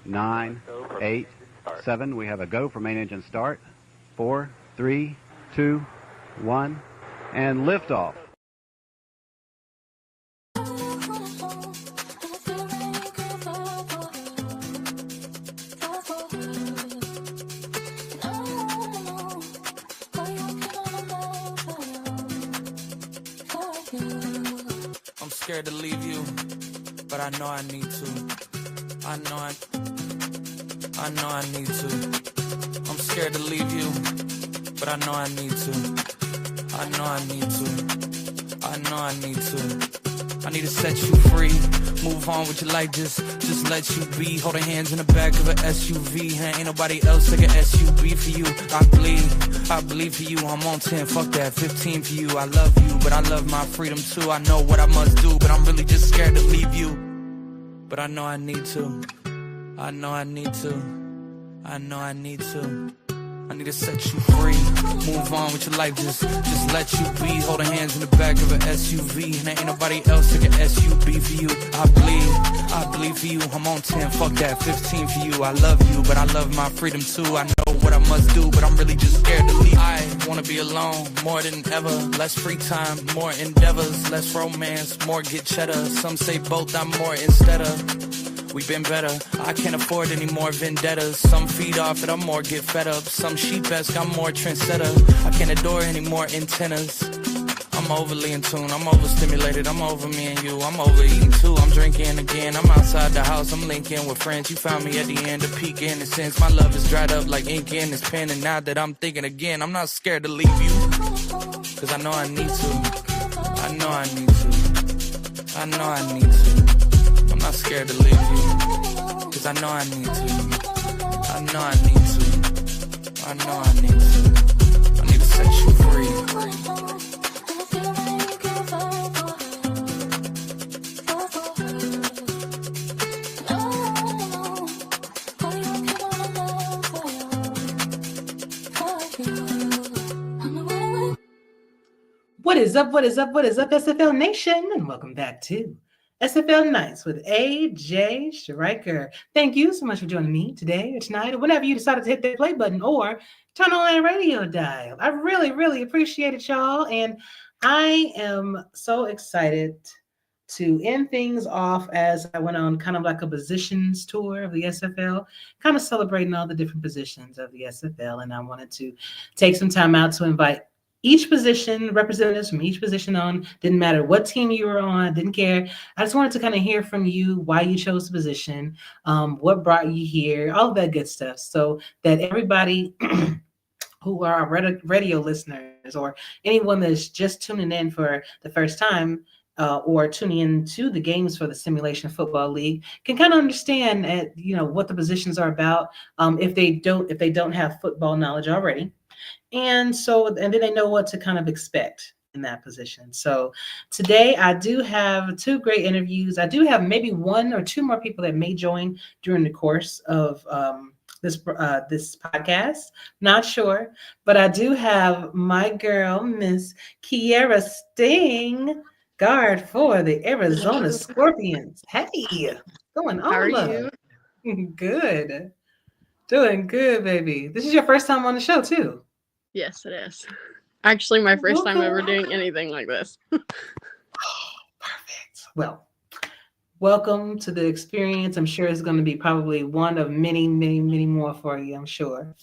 9, 8, 7. We have a go for main engine start. 4, 3, 2, 1, and liftoff. I'm scared to leave you, but I know I need to. I know I need to. I'm scared to leave you, but I know I need to. I know I need to. I know I need to. I need to set you free. Move on with your life, just let you be. Holding hands in the back of an SUV. Ain't nobody else like an SUV for you. I bleed for you. I'm on 10, fuck that, 15 for you. I love you, but I love my freedom too. I know what I must do, but I'm really just scared to leave you. But I know I need to. I know I need to. I know I need to. I need to set you free. Move on with your life, just let you be. Holding hands in the back of an SUV. And there ain't nobody else like an SUV for you. I bleed for you. I'm on 10, fuck that, 15 for you. I love you, but I love my freedom too. I know what I must do, but I'm really just scared to leave. I wanna be alone more than ever. Less free time, more endeavors. Less romance, more get cheddar. Some say both, I'm more instead of. We've been better, I can't afford any more vendettas. Some feed off it, I'm more get fed up. Some sheep-esque, I'm more trendsetter. I can't adore any more antennas. I'm overly in tune, I'm overstimulated, I'm over me and you. I'm overeating too, I'm drinking again. I'm outside the house, I'm linking with friends. You found me at the end of peak innocence. My love is dried up like ink in this pen. And now that I'm thinking again, I'm not scared to leave you. Cause I know I need to. I know I need to. I know I need to. I'm not scared to leave you, cause I know I need to. I know I need to. I know I need to. I need to set you free. What is up, SFL Nation? And welcome back to SFL Nights with AJ Stryker. Thank you so much for joining me today or tonight or whenever you decided to hit that play button or turn on that radio dial. I really, really appreciate it, y'all. And I am so excited to end things off as I went on kind of like a positions tour of the SFL, kind of celebrating all the different positions of the SFL. And I wanted to take some time out to invite each position, representatives from each position on, didn't matter what team you were on, didn't care. I just wanted to kind of hear from you why you chose the position, what brought you here, all of that good stuff, so that everybody who are our radio listeners or anyone that's just tuning in for the first time or tuning into the games for the Simulation Football League can kind of understand what the positions are about if they don't have football knowledge already. And then they know what to kind of expect in that position. So today I do have two great interviews. I do have maybe one or two more people that may join during the course of this podcast. Not sure, but I do have my girl, Miss Kiera Sting, guard for the Arizona Scorpions. Hey, going on? How are you? Good. Doing good, baby. This is your first time on the show, too. Yes, it is. Actually, my first time ever doing anything like this. Perfect. Well, welcome to the experience. I'm sure it's going to be probably one of many, many, many more for you, I'm sure.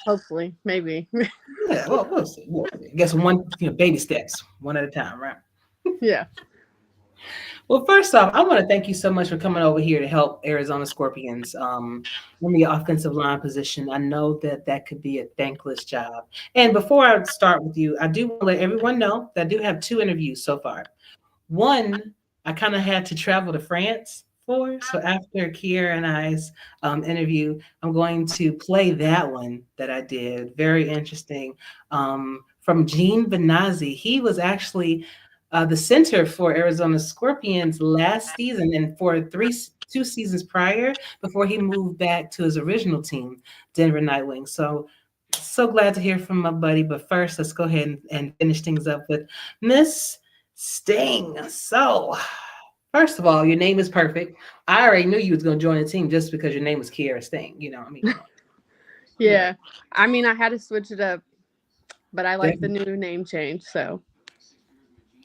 Hopefully, maybe. Yeah, well, we'll see. I guess baby steps, one at a time, right? Yeah. Well, first off, I want to thank you so much for coming over here to help Arizona Scorpions in the offensive line position. I know that could be a thankless job. And before I start with you, I do want to let everyone know that I do have two interviews so far. One, I kind of had to travel to France for. So after Kiera and I's interview, I'm going to play that one that I did. Very interesting. From Gene Benazzi. He was actually the center for Arizona Scorpions last season and for 2 seasons prior before he moved back to his original team, Denver Nightwings. So glad to hear from my buddy. But first, let's go ahead and finish things up with Miss Sting. So First of all, your name is perfect. I already knew you was going to join the team just because your name was Kiara Sting. You know, I mean, come on. Yeah. I mean, I had to switch it up, but I like the Yeah. new name change. So,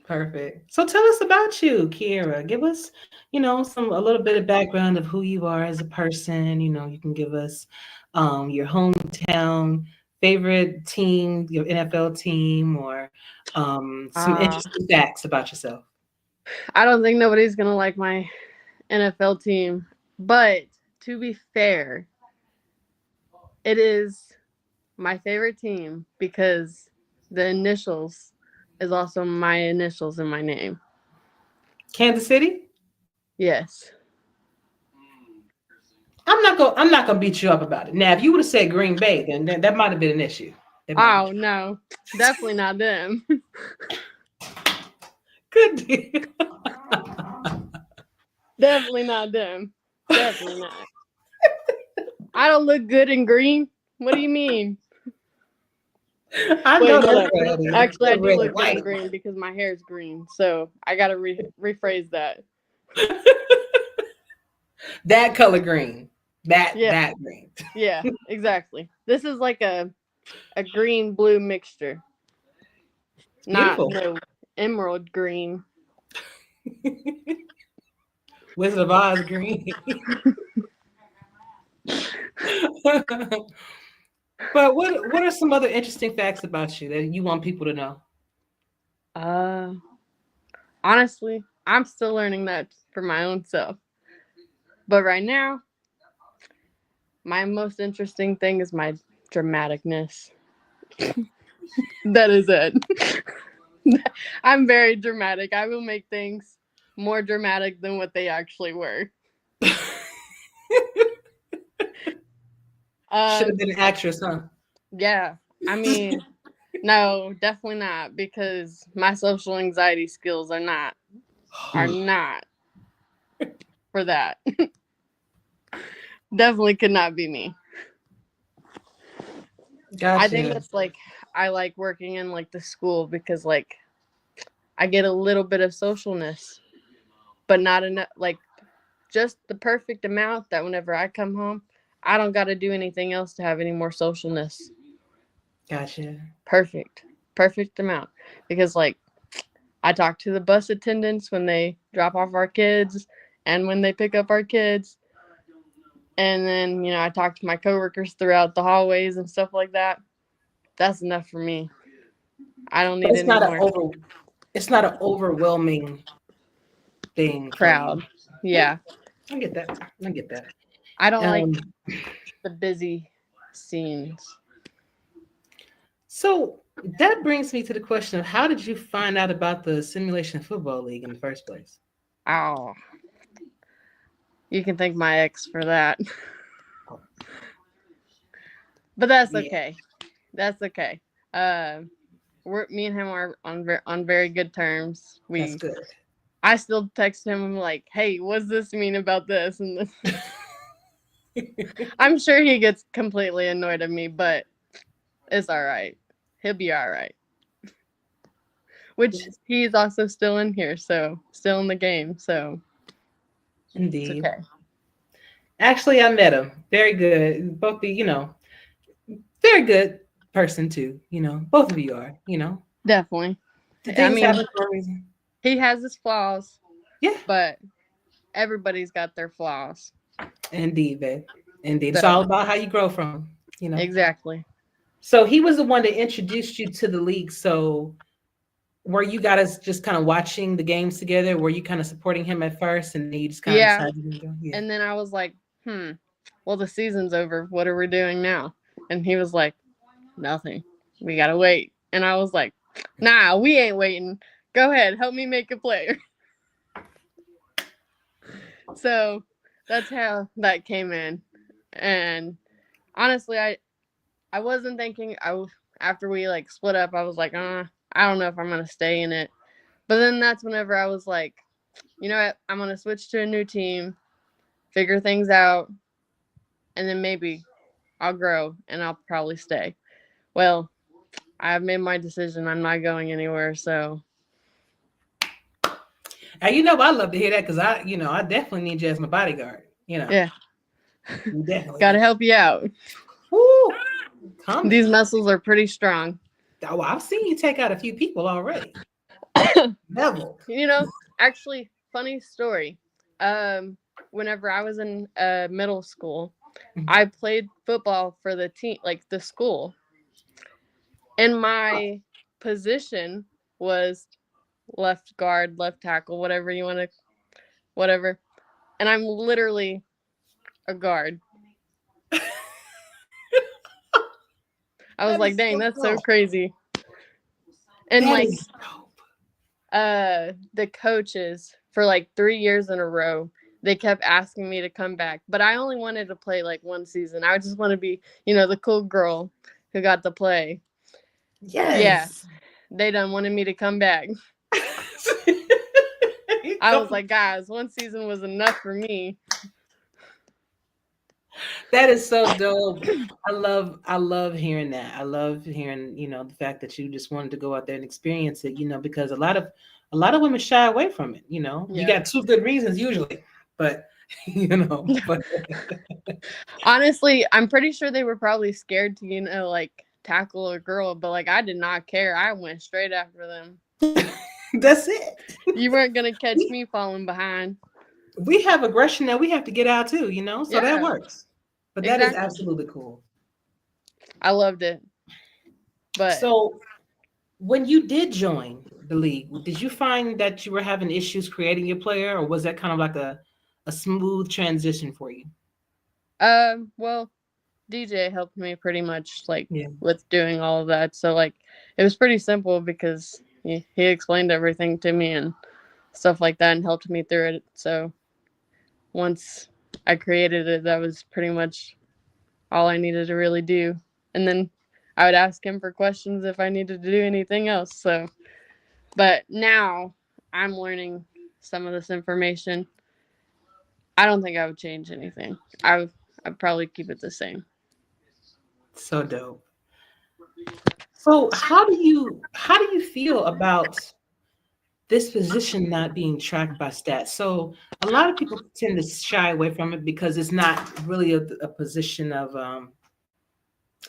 Perfect. So tell us about you, Kiera. Give us, a little bit of background of who you are as a person. You can give us your hometown, favorite team, your NFL team, or some interesting facts about yourself. I don't think nobody's going to like my NFL team, but to be fair, it is my favorite team because the initials is also my initials in my name. Kansas City? Yes. I'm not gonna beat you up about it. Now, if you would have said Green Bay, then that might have been an issue. Oh no, definitely not them. Good deal. Definitely not them. Definitely not. I don't look good in green. What do you mean? I Wait, know hold that's up. right. Actually, I do Red and look good in white. green because my hair is green. So I gotta rephrase that. That color green. That green. Yeah, exactly. This is like a green blue mixture. Not Beautiful. no emerald green. Wizard of Oz green. But what are some other interesting facts about you that you want people to know? Honestly, I'm still learning that for my own self. But right now, my most interesting thing is my dramaticness. That is it. I'm very dramatic. I will make things more dramatic than what they actually were. Should have been an actress, huh? Yeah. I mean, no, definitely not, because my social anxiety skills are not for that. Definitely could not be me. Gotcha. I think it's like I like working in like the school because like I get a little bit of socialness, but not enough, like just the perfect amount that whenever I come home, I don't got to do anything else to have any more socialness. Gotcha. Perfect amount, because like I talk to the bus attendants when they drop off our kids and when they pick up our kids. And then, I talk to my coworkers throughout the hallways and stuff like that. That's enough for me. I don't need any more. It's not an overwhelming thing. Crowd. Yeah. I get that. I don't like the busy scenes. So that brings me to the question of how did you find out about the Simulation Football League in the first place? Oh. You can thank my ex for that. But that's okay. That's okay. Me and him are on very good terms. That's good. I still text him like, "Hey, what's this mean about this?" And this. I'm sure he gets completely annoyed at me, but it's all right. He'll be all right. Which he's also still in here, so still in the game. So indeed, it's okay. Actually, I met him. Very good. Both very good person too. Both of you are. Definitely. Things happen for a reason. He has his flaws. Yeah, but everybody's got their flaws. Indeed, babe. Indeed, it's all about how you grow from them. Exactly. So he was the one that introduced you to the league. So were you guys just kind of watching the games together? Were you kind of supporting him at first, and then you just kind of decided to go? Yeah. And then I was like, well, the season's over. What are we doing now? And he was like, nothing. We gotta wait. And I was like, nah, we ain't waiting. Go ahead, help me make a player. So that's how that came in. And honestly, I wasn't thinking. After we like split up, I was like, I don't know if I'm gonna stay in it. But then that's whenever I was like, you know what? I'm gonna switch to a new team, figure things out, and then maybe I'll grow and I'll probably stay. Well, I've made my decision. I'm not going anywhere. So And I love to hear that because I definitely need you as my bodyguard. Yeah, You definitely gotta do. help you out. Woo, coming. These muscles are pretty strong. Oh, I've seen you take out a few people already. Neville. You know, actually, funny story. Whenever I was in middle school, I played football for the team, like the school, and my position was left guard, left tackle, whatever you want to, whatever. And I'm literally a guard. I was That like, is dang, so that's so dope. crazy. And That like is dope. the coaches for like 3 years in a row, they kept asking me to come back, but I only wanted to play like one season. I just want to be, the cool girl who got to play. Yeah, Yes. they done wanted me to come back. I was like, guys, one season was enough for me. That is so dope. I love hearing that. I love hearing, the fact that you just wanted to go out there and experience it, because a lot of women shy away from it. You Yeah. got two good reasons usually, but but Honestly, I'm pretty sure they were probably scared to, like tackle a girl, but like I did not care. I went straight after them. that's it. You weren't gonna catch me falling behind. We have aggression that we have to get out too, so that Yeah, works. But that is exactly. absolutely cool. I loved it. But So when you did join the league, did you find that you were having issues creating your player, or was that kind of like a smooth transition for you? well, DJ helped me pretty much like Yeah. with doing all of that. So like it was pretty simple because he explained everything to me and stuff like that and helped me through it. So once I created it, that was pretty much all I needed to really do. And then I would ask him for questions if I needed to do anything else. So, but now I'm learning some of this information. I don't think I would change anything. I'd probably keep it the same. So dope. So how do you feel about this position not being tracked by stats? So a lot of people tend to shy away from it because it's not really a position of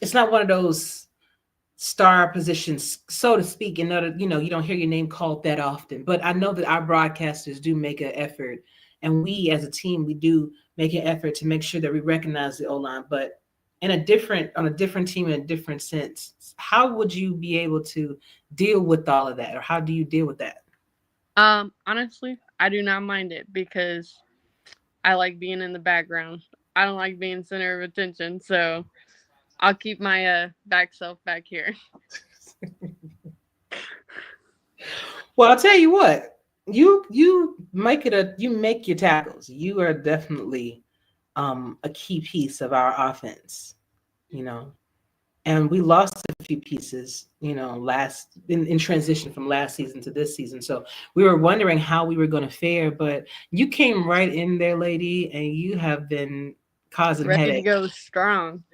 it's not one of those star positions, so to speak, in order, you don't hear your name called that often. But I know that our broadcasters do make an effort, and we as a team, we do make an effort to make sure that we recognize the O-line, but on a different team in a different sense. How would you be able to deal with all of that? Or how do you deal with that? Honestly, I do not mind it because I like being in the background. I don't like being center of attention, so I'll keep my back self back here. Well, I'll tell you what, you make your tackles. You are definitely a key piece of our offense, you know. And we lost a few pieces, last in transition from last season to this season. So we were wondering how we were going to fare, but you came right in there, lady, and you have been causing Ready to headaches. go strong.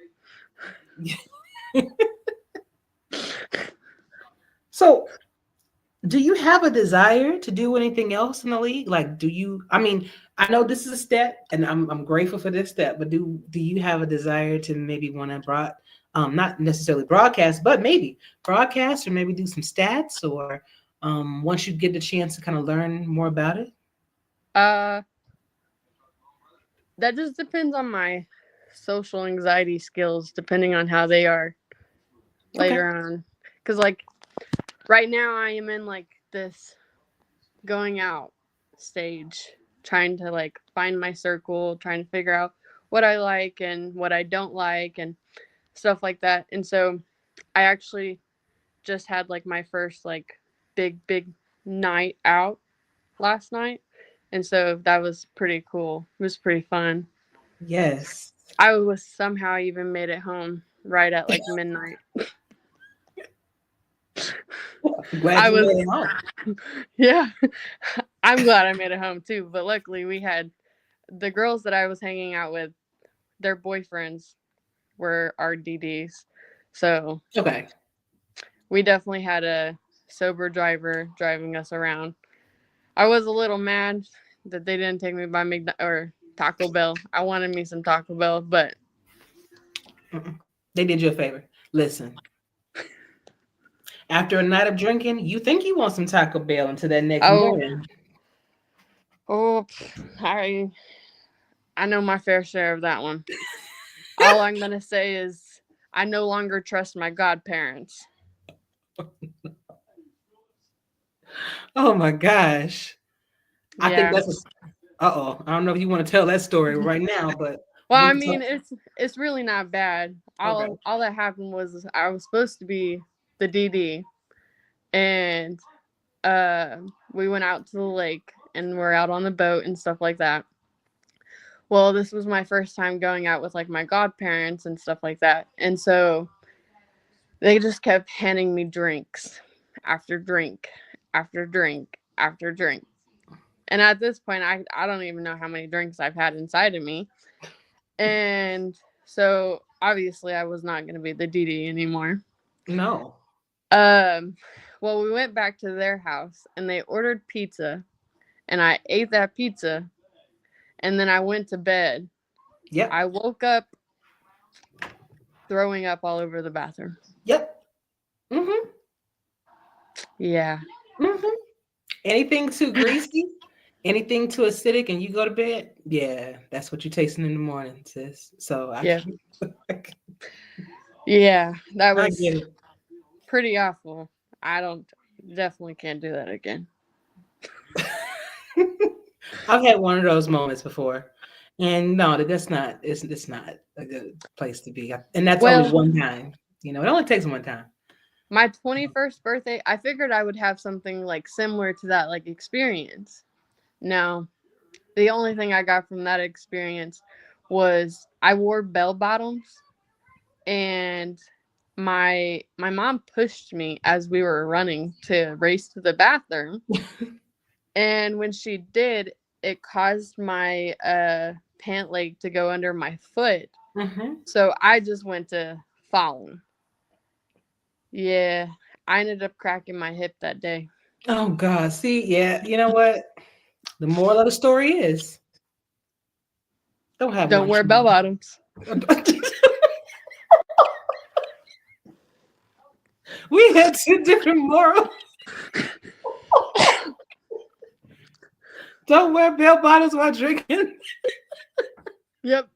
So do you have a desire to do anything else in the league? Like, I mean, I know this is a step and I'm grateful for this step, but do you have a desire to maybe want to not necessarily broadcast, but maybe broadcast or maybe do some stats, or once you get the chance to kind of learn more about it? Uh, that just depends on my social anxiety skills, depending on how they are Okay. later on. Because like right now, I am in like this going out stage, trying to like find my circle, trying to figure out what I like and what I don't like and stuff like that. And so I actually just had like my first like big night out last night. And so that was pretty cool. It was pretty fun. Yes. I was somehow even made it home right at like midnight. I'm glad I you was, made it home. yeah, I'm glad I made it home too. But luckily, we had the girls that I was hanging out with, their boyfriends were our DDs. So Okay. we definitely had a sober driver driving us around. I was a little mad that they didn't take me by or Taco Bell. I wanted me some Taco Bell, but they did you a favor. Listen, after a night of drinking, you think you want some Taco Bell until that next oh, morning. I know my fair share of that one. All I'm gonna say is I no longer trust my godparents. Oh my gosh. I think Yeah. that's I don't know if you want to tell that story right now, but Well, we I can mean, talk. it's really not bad. Okay. All that happened was I was supposed to be the DD, and we went out to the lake and we're out on the boat and stuff like that. Well, this was my first time going out with like my godparents and stuff like that, and so they just kept handing me drinks after drink after drink after drink. And at this point, I don't even know how many drinks I've had inside of me. And so obviously I was not going to be the DD anymore. No. Well, we went back to their house and they ordered pizza and I ate that pizza and then I went to bed. Yep. I woke up throwing up all over the bathroom. Yep. Mm-hmm. Yeah. Mm-hmm. Anything too greasy, anything too acidic, and you go to bed, yeah, that's what you're tasting in the morning, sis. So Yeah, that I was get it. pretty awful. Definitely can't do that again. I've had one of those moments before, and no, that's not. It's not a good place to be, and that's only one time. It only takes one time. My 21st birthday, I figured I would have something like similar to that, like experience. No, the only thing I got from that experience was I wore bell bottoms, and my mom pushed me as we were running to race to the bathroom. And when she did, it caused my pant leg to go under my foot. Mm-hmm. So I just went to falling. Yeah, I ended up cracking my hip that day. Oh God! See, yeah, you know what? The moral of the story is Don't wear bell bottoms. We had two different morals. Don't wear bell bottoms while drinking. Yep.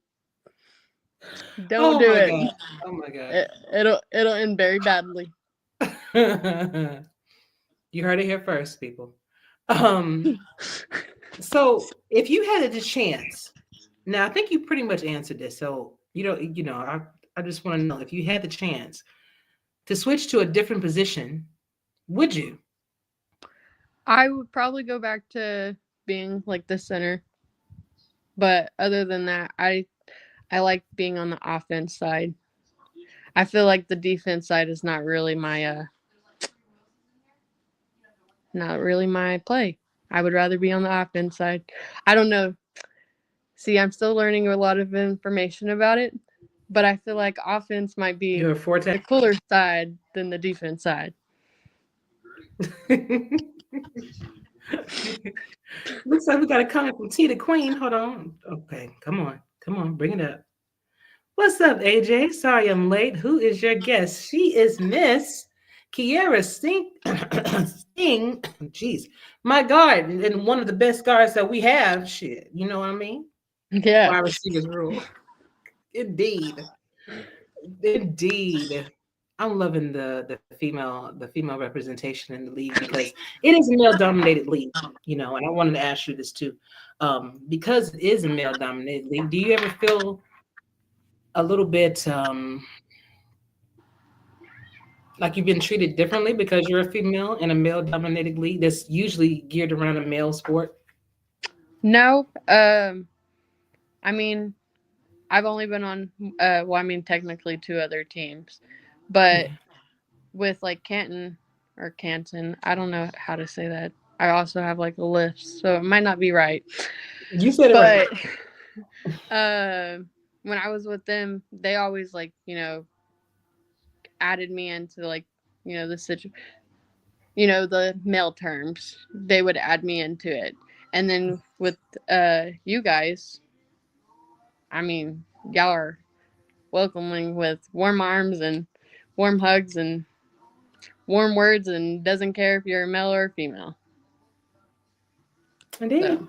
Don't do it. God. Oh my God. It'll end very badly. You heard it here first, people. So if you had the chance, now I think you pretty much answered this. So I just want to know if you had the chance to switch to a different position, would you? I would probably go back to being like the center. But other than that, I like being on the offense side. I feel like the defense side is not really my play. I would rather be on the offense side. I don't know. See, I'm still learning a lot of information about it, but I feel like offense might be Your forte. the cooler side than the defense side. Looks like we got a comment from T the Queen. Hold on. Okay, come on, bring it up. What's up, AJ? Sorry I'm late. Who is your guest? She is Miss Kiera Sting. Sting. Jeez. My guard, and one of the best guards that we have. Shit. You know what I mean? Yeah. Wide receivers rule. Indeed. I'm loving the female representation in the league because it is a male dominated league, and I wanted to ask you this too. Because it is a male dominated league, do you ever feel a little bit like you've been treated differently because you're a female in a male dominated league that's usually geared around a male sport? No. I mean, I've only been on technically 2 other teams. But with like Canton, I don't know how to say that. I also have like a list, so it might not be right. You said it right. When I was with them, they always added me into the situation. the male terms, they would add me into it. And then with you guys, I mean, y'all are welcoming with warm arms and warm hugs and warm words, and doesn't care if you're a male or female. Indeed. So,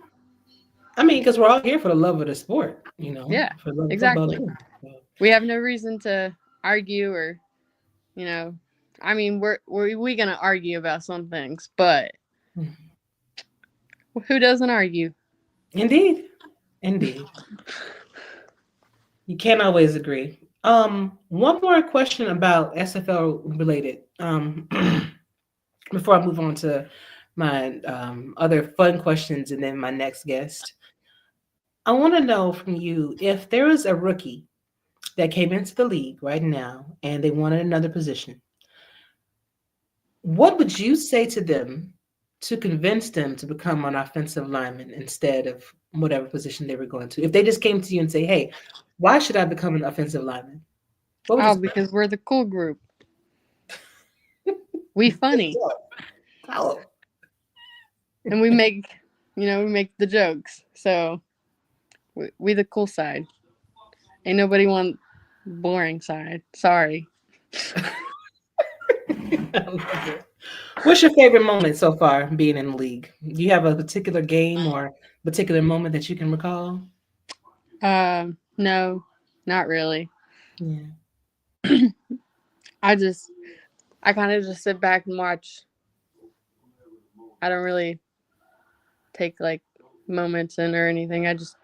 I mean, because we're all here for the love of the sport, yeah, for the love of exactly. football. So, We have no reason to argue or, I mean, we gonna argue about some things, but who doesn't argue? Indeed. You can't always agree. One more question about SFL related. Before I move on to my other fun questions and then my next guest, I want to know from you if there is a rookie that came into the league right now and they wanted another position. What would you say to them to convince them to become an offensive lineman instead of whatever position they were going to? If they just came to you and say, "Hey, why should I become an offensive lineman?" What would you say? Because we're the cool group. We funny. Oh. And we make the jokes. So we the cool side. Ain't nobody want boring side. Sorry. What's your favorite moment so far being in the league? Do you have a particular game or particular moment that you can recall? No, not really. Yeah. I kind of just sit back and watch. I don't really take like moments in or anything. I just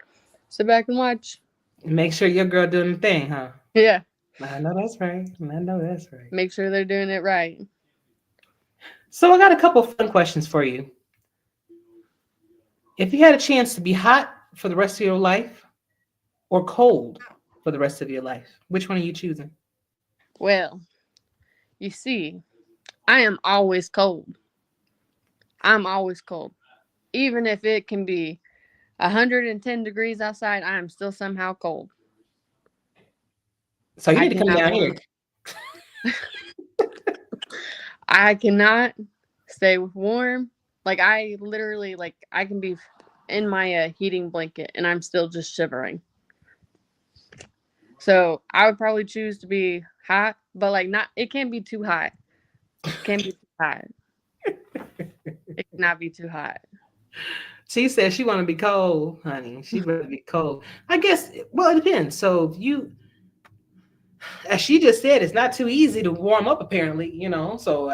sit back and watch. Make sure your girl doing the thing, huh? Yeah. I know that's right. Make sure they're doing it right. So I got a couple fun questions for you. If you had a chance to be hot for the rest of your life or cold for the rest of your life, which one are you choosing? Well, you see, I am always cold. I'm always cold. Even if it can be 110 degrees outside, I am still somehow cold. So you need to come down here. I cannot stay warm. Like I literally, I can be in my heating blanket and I'm still just shivering. So I would probably choose to be hot, but not. It can't be too hot. It can't be too hot. It cannot be too hot. She said she want to be cold, honey. She'd rather be cold. I guess. Well, it depends. So as she just said, it's not too easy to warm up. Apparently, So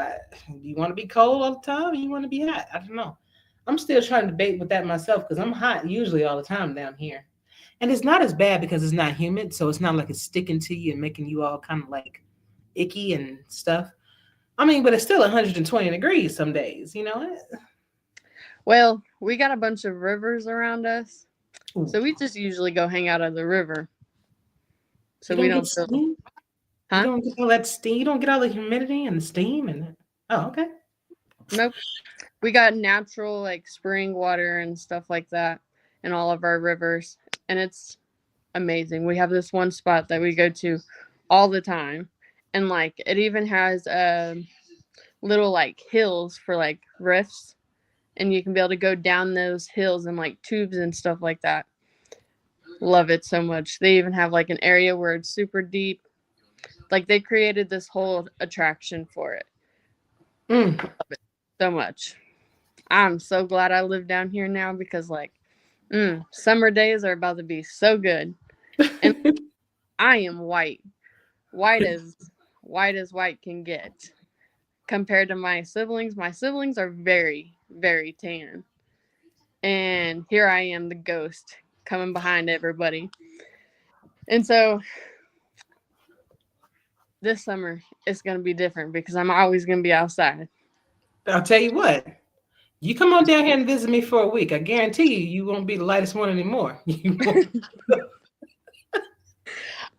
you want to be cold all the time, or you want to be hot? I don't know. I'm still trying to debate with that myself because I'm hot usually all the time down here, and it's not as bad because it's not humid, so it's not like it's sticking to you and making you all kind of like icky and stuff. I mean, but it's still 120 degrees some days, Well, we got a bunch of rivers around us, Ooh. So we just usually go hang out at the river. So we don't feel. Huh? You don't get all that steam. You don't get all the humidity and the steam and. Oh, okay. Nope. We got natural spring water and stuff like that in all of our rivers, and it's amazing. We have this one spot that we go to all the time, and it even has little hills for rifts, and you can be able to go down those hills and tubes and stuff like that. Love it so much. They even have an area where it's super deep. They created this whole attraction for it. Love it so much. I'm so glad I live down here now because summer days are about to be so good. And I am white as white can get compared to my siblings. My siblings are very, very tan. And here I am, the ghost, coming behind everybody. And so this summer it's going to be different because I'm always going to be outside. I'll tell you what. You come on down here and visit me for a week. I guarantee you won't be the lightest one anymore.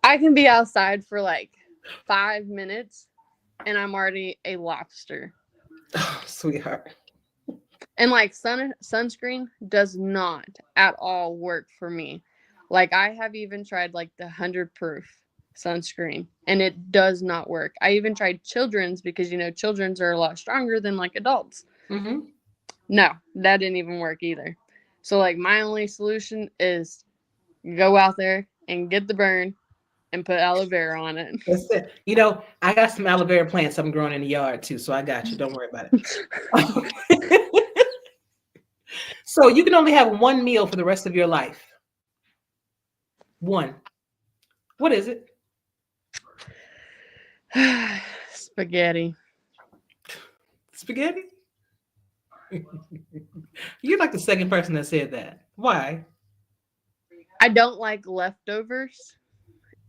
I can be outside for 5 minutes and I'm already a lobster. Oh, sweetheart. And sunscreen does not at all work for me. I have even tried the 100 proof sunscreen, and it does not work. I even tried children's because, children's are a lot stronger than like adults. Mm-hmm. No, that didn't even work either. So like my only solution is go out there and get the burn and put aloe vera on it. That's it. I got some aloe vera plants I'm growing in the yard too, so I got you. Don't worry about it. So you can only have one meal for the rest of your life. One. What is it? Spaghetti. Spaghetti? You're like the second person that said that. Why? I don't like leftovers.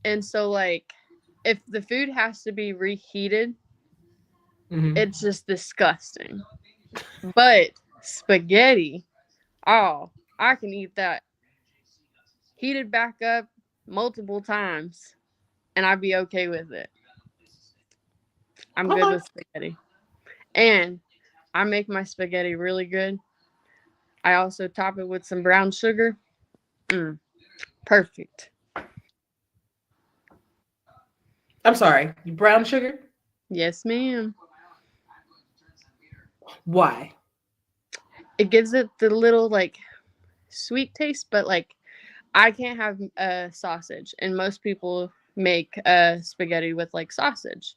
And so like if the food has to be reheated, it's just disgusting. But spaghetti, oh, I can eat that heated back up multiple times and I'd be okay with it. I'm good with spaghetti. And I make my spaghetti really good. I also top it with some brown sugar. Perfect. I'm sorry, brown sugar? Yes, ma'am. Why? It gives it the little like sweet taste, but like I can't have sausage, and most people make spaghetti with like sausage.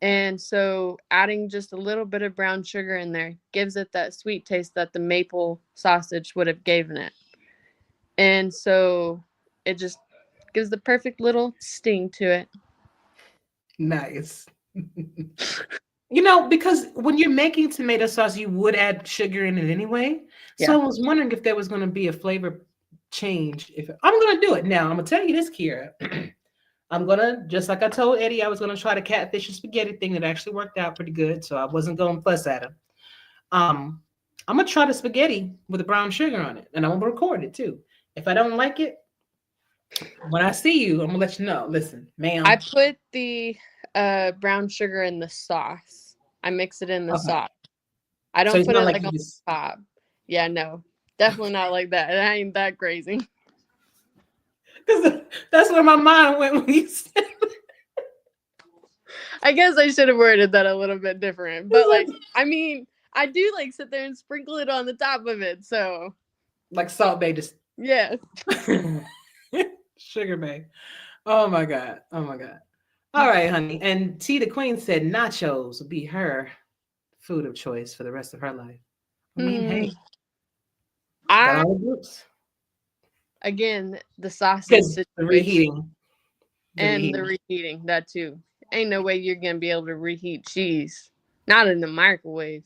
And so adding just a little bit of brown sugar in there gives it that sweet taste that the maple sausage would have given it. And so it just gives the perfect little sting to it. Nice. Because when you're making tomato sauce, you would add sugar in it anyway. So I was wondering if there was going to be a flavor change. I'm going to do it now. I'm going to tell you this, Kira. I'm going to, just like I told Eddie, I was going to try the catfish and spaghetti thing that actually worked out pretty good. So I wasn't going to fuss at him. I'm going to try the spaghetti with the brown sugar on it. And I'm going to record it too. If I don't like it, when I see you, I'm going to let you know. Listen, ma'am. I put the brown sugar in the sauce. I mix it in the sauce. I don't put it like on the top. Yeah, no. Definitely not like that. It ain't that crazy. That's where my mind went when you said it. I guess I should have worded that a little bit different. But like, I mean, I do like sit there and sprinkle it on the top of it. So like Salt Bay, just yeah. Sugar Bay. Oh my God. All right, honey. And T the Queen said nachos would be her food of choice for the rest of her life. I mean, hey. Got all the groups. Again, the sausage the reheating. The reheating, that too. Ain't no way you're gonna be able to reheat cheese. Not in the microwave.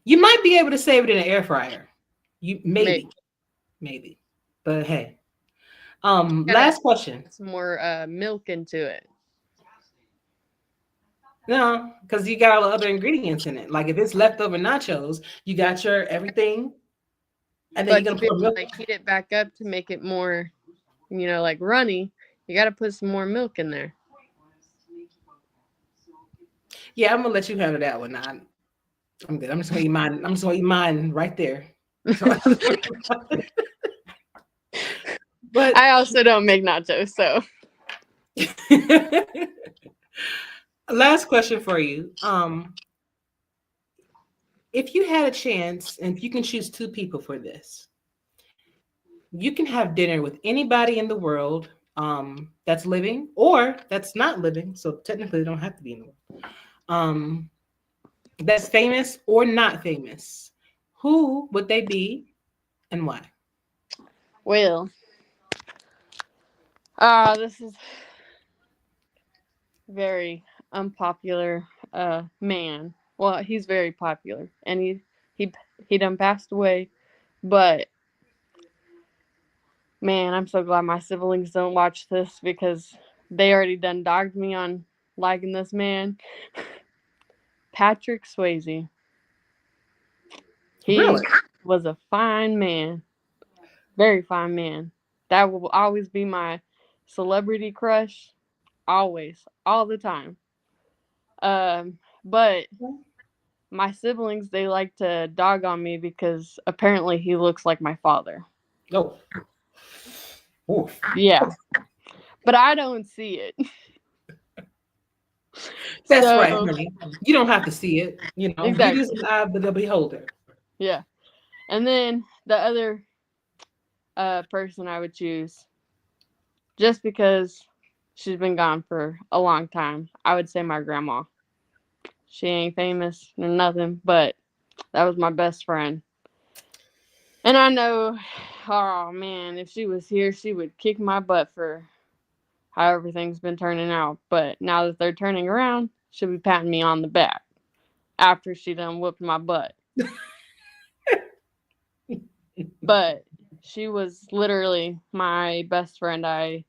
You might be able to save it in an air fryer. You maybe. But hey. Last question. Some more milk into it. No, because you got all the other ingredients in it. Like if it's leftover nachos, you got your everything. And then you're gonna put milk. Like heat it back up to make it more, like runny. You got to put some more milk in there. Yeah, I'm gonna let you handle that one. I'm good. I'm just gonna eat mine. I'm just gonna eat mine right there. But I also don't make nachos, so. Last question for you. If you had a chance, and if you can choose two people for this, you can have dinner with anybody in the world that's living or that's not living. So technically they don't have to be in the world. That's famous or not famous. Who would they be and why? Well, this is very unpopular man. Well, he's very popular, and he done passed away. But man, I'm so glad my siblings don't watch this because they already done dogged me on liking this man. Patrick Swayze. He was a fine man, very fine man. That will always be my celebrity crush, always, all the time. But my siblings, they like to dog on me because apparently he looks like my father. Oh. Yeah. but I don't see it. That's So, right, honey. You don't have to see it. You know, beauty is exactly. an eye of the beholder. Yeah. And then the other person I would choose, just because she's been gone for a long time, I would say my grandma. She ain't famous or nothing, but that was my best friend. And I know, oh man, if she was here, she would kick my butt for how everything's been turning out. But now that they're turning around, she'll be patting me on the back after she done whooped my butt. But she was literally my best friend. I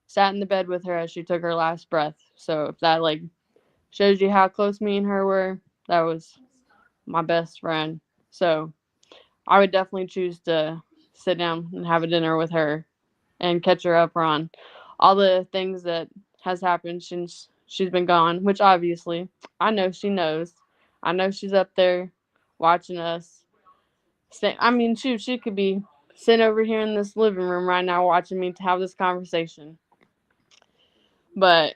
sat in the bed with her as she took her last breath. So if that like shows you how close me and her were, that was my best friend. So I would definitely choose to sit down and have a dinner with her and catch her up on all the things that has happened since she's been gone, which obviously I know she knows. I know she's up there watching us. I mean, shoot, she could be sitting over here in this living room right now watching me to have this conversation. But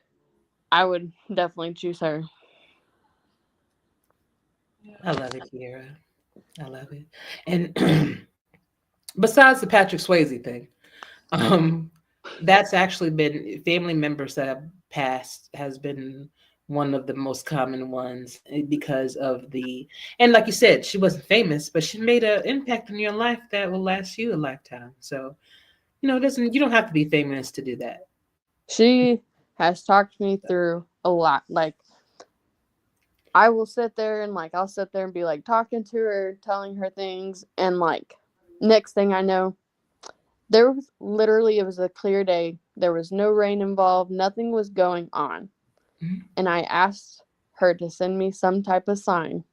I would definitely choose her. I love it, Kiera. I love it. And besides the Patrick Swayze thing, that's actually been family members that have passed has been one of the most common ones because of and like you said, she wasn't famous, but she made an impact in your life that will last you a lifetime. So, you don't have to be famous to do that. She has talked me through a lot. Like, I will sit there and I'll sit there and be talking to her, telling her things, and next thing I know, it was a clear day. There was no rain involved, nothing was going on. Mm-hmm. And I asked her to send me some type of sign,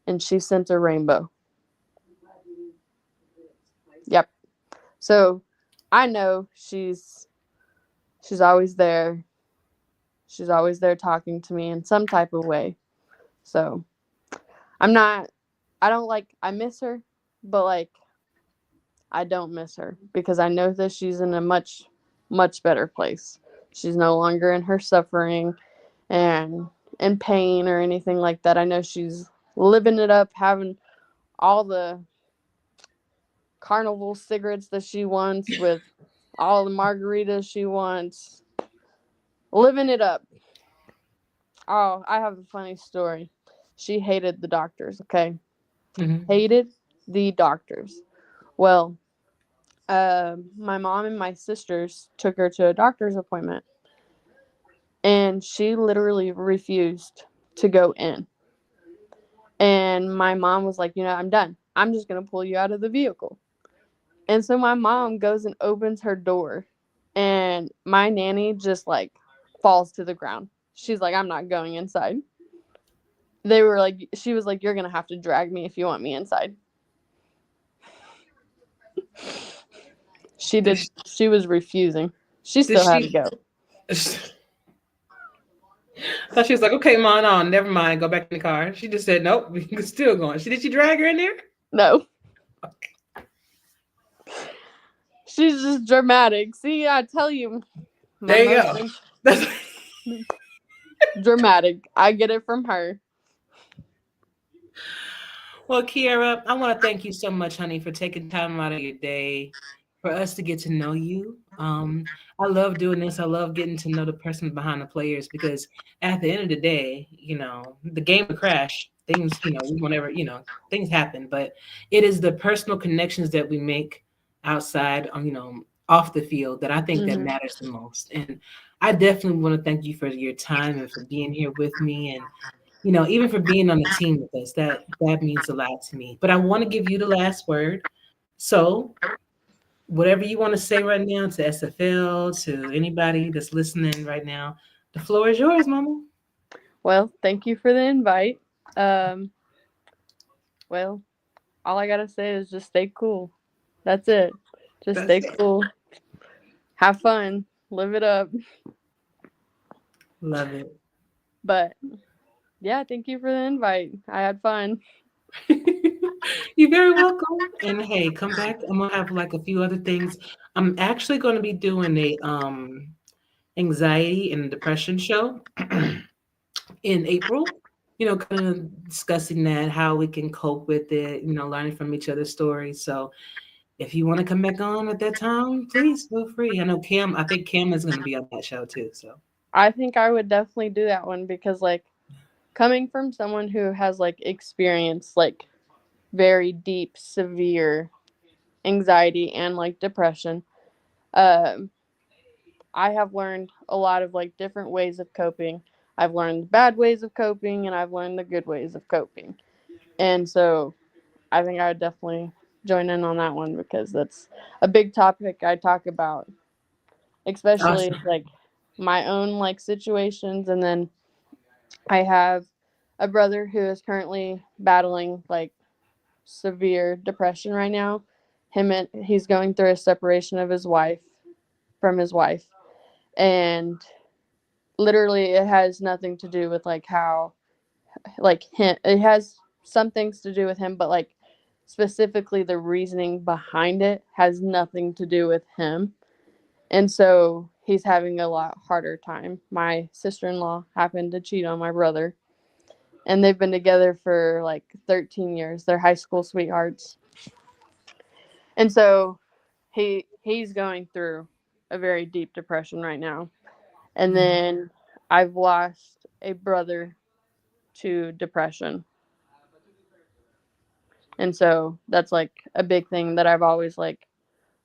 and she sent a rainbow. Yep. So I know she's always there. She's always there talking to me in some type of way. So I miss her, but I don't miss her because I know that she's in a much, much better place. She's no longer in her suffering and in pain or anything like that. I know she's living it up, having all the carnival cigarettes that she wants with all the margaritas she wants, living it up. Oh, I have a funny story. She hated the doctors, okay? Mm-hmm. Hated the doctors. Well, my mom and my sisters took her to a doctor's appointment, and she literally refused to go in. And my mom was like, I'm done. I'm just going to pull you out of the vehicle. And so my mom goes and opens her door, and my nanny just falls to the ground. She's like, I'm not going inside. She was like, you're going to have to drag me if you want me inside. She was refusing. She still had to go. So she was like, okay, Mom, no, never mind. Go back in the car. She just said, nope, we're still going. Did she drag her in there? No. Okay. She's just dramatic. See, I tell you. There you go. Dramatic. I get it from her. Well, Kiera, I want to thank you so much, honey, for taking time out of your day for us to get to know you. I love doing this. I love getting to know the person behind the players because at the end of the day, the game will crash. Things, things happen, but it is the personal connections that we make outside, off the field that I think that matters the most. And I definitely want to thank you for your time and for being here with me and even for being on the team with us. That means a lot to me. But I want to give you the last word. So whatever you want to say right now to SFL, to anybody that's listening right now, the floor is yours, Mama. Well, thank you for the invite. Well, all I gotta say is just stay cool. That's it. Stay cool. Have fun. Live it up. Love it. But yeah, thank you for the invite. I had fun. You're very welcome. And hey, come back. I'm gonna have a few other things I'm actually going to be doing a anxiety and depression show in April. Kind of discussing that, how we can cope with it, learning from each other's stories. So if you want to come back on at that time, please feel free. I think Cam is going to be on that show too. So I think I would definitely do that one because like coming from someone who has like experienced like very deep, severe anxiety and like depression, um, I have learned a lot of like different ways of coping. I've learned bad ways of coping and I've learned the good ways of coping. And so I think I would definitely join in on that one because that's a big topic I talk about, especially awesome. like my own like situations. And then I have a brother who is currently battling like severe depression right now. He's going through a separation of his wife from his wife, and literally it has nothing to do with like how like him. It has some things to do with him, but like specifically the reasoning behind it has nothing to do with him. And so he's having a lot harder time. My sister-in-law happened to cheat on my brother, and they've been together for like 13 years. They're high school sweethearts. And so he's going through a very deep depression right now. And Yeah. then I've lost a brother to depression. And so that's like a big thing that I've always like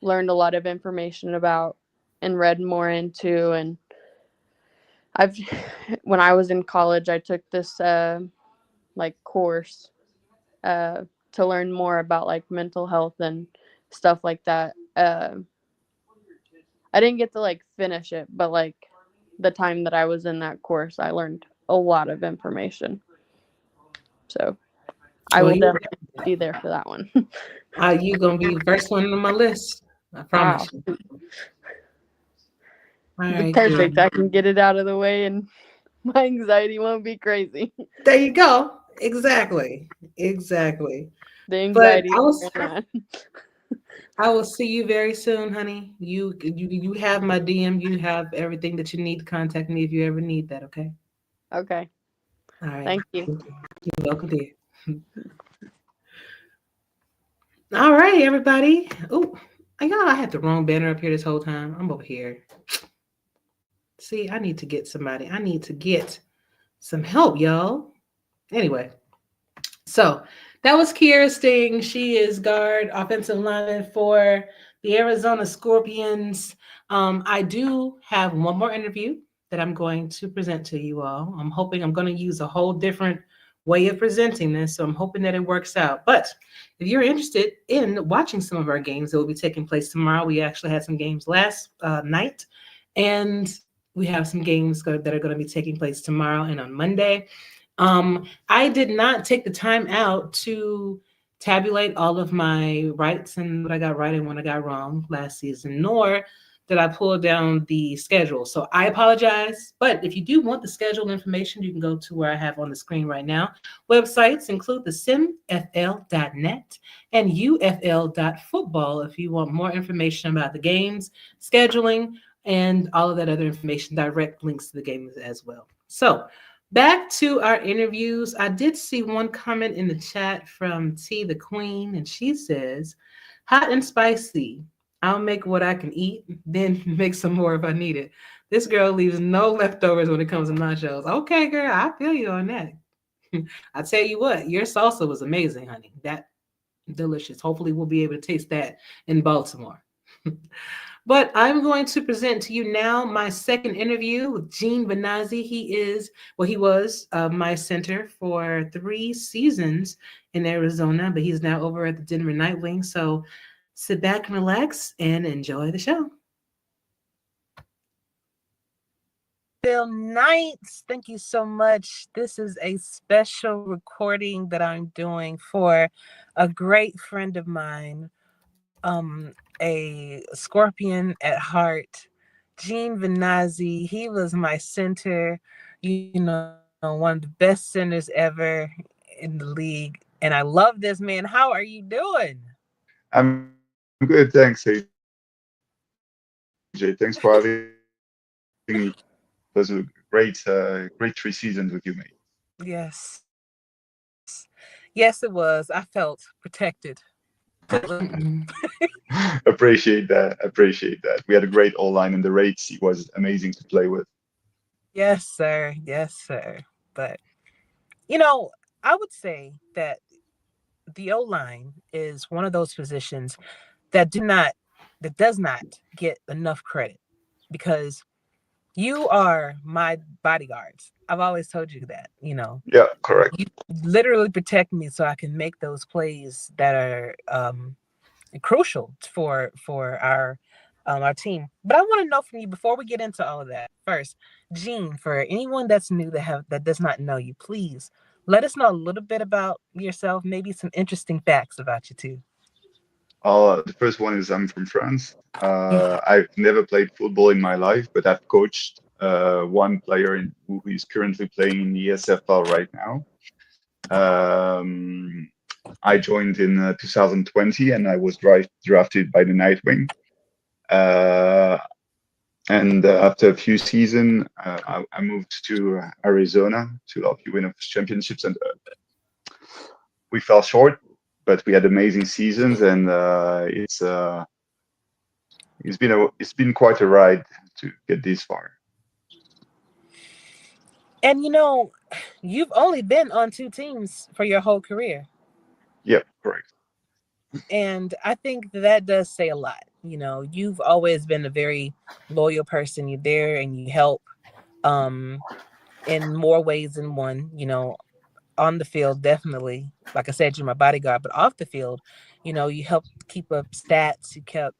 learned a lot of information about and read more into. And I've when I was in college I took this like course to learn more about like mental health and stuff like that. I didn't get to like finish it, but like the time that I was in that course, I learned a lot of information. So I Well, will definitely be there for that one. you gonna be the first one on my list. I Ah, promise you. All right, perfect. good. I can get it out of the way and my anxiety won't be crazy. There you go. Exactly. Exactly. The But anxiety is where I'm at. I will see you very soon, honey. You have my DM. You have everything that you need to contact me if you ever need that. Okay. Okay. All right. Thank you. You're welcome, dear. All right, everybody. Oh, I had the wrong banner up here this whole time. I'm over here. See, I need to get somebody. I need to get some help, y'all. Anyway, so that was Kiera Sting. She is guard, offensive lineman for the Arizona Scorpions. I do have one more interview that I'm going to present to you all. I'm hoping I'm going to use a whole different way of presenting this, so I'm hoping that it works out. But if you're interested in watching some of our games that will be taking place tomorrow, we actually had some games last night, and we have some games that are going to be taking place tomorrow and on Monday. I did not take the time out to tabulate all of my rights and what I got right and what I got wrong last season, nor did I pull down the schedule. So I apologize. But if you do want the schedule information, you can go to where I have on the screen right now. Websites include the simfl.net and ufl.football if you want more information about the games, scheduling, and all of that other information, direct links to the games as well. So back to our interviews. I did see one comment in the chat from T the Queen, and she says, hot and spicy. I'll make what I can eat, then make some more if I need it. This girl leaves no leftovers when it comes to nachos. Okay, girl, I feel you on that. I tell you what, your salsa was amazing, honey. That delicious. Hopefully, we'll be able to taste that in Baltimore. But I'm going to present to you now my second interview with Gene Benazzi. He was my center for 3 seasons in Arizona, but he's now over at the Denver Nightwing. So sit back and relax and enjoy the show. Bill Knights, thank you so much. This is a special recording that I'm doing for a great friend of mine, a Scorpion at heart, Gene Venazzi. He was my center, one of the best centers ever in the league. And I love this man. How are you doing? I'm good, thanks. How you doing? Jay. Thanks for having me. It was a great 3 seasons with you, mate. Yes. Yes, it was. I felt protected. Appreciate that. Appreciate that. We had a great all line in the rates. He was amazing to play with. Yes, sir. Yes, sir. But, you know, I would say that the O line is one of those positions that that does not get enough credit because you are my bodyguards. I've always told you that, Yeah, correct. you literally protect me so I can make those plays that are crucial for our team. But I want to know from you before we get into all of that. First, Gene, for anyone that's new that does not know you, please let us know a little bit about yourself, maybe some interesting facts about you too. The first one is I'm from France. I've never played football in my life, but I've coached one player who is currently playing in the SFL right now. Um, I joined in 2020 and I was drafted by the Nightwing. Uh, and after a few seasons, I moved to Arizona to help you win a championships. And we fell short, but we had amazing seasons, and it's been quite a ride to get this far. And you've only been on two teams for your whole career. Yep, correct. And I think that does say a lot. You've always been a very loyal person. You're there and you help um, in more ways than one. On the field, definitely. Like I said, you're my bodyguard, but off the field, you help keep up stats. You kept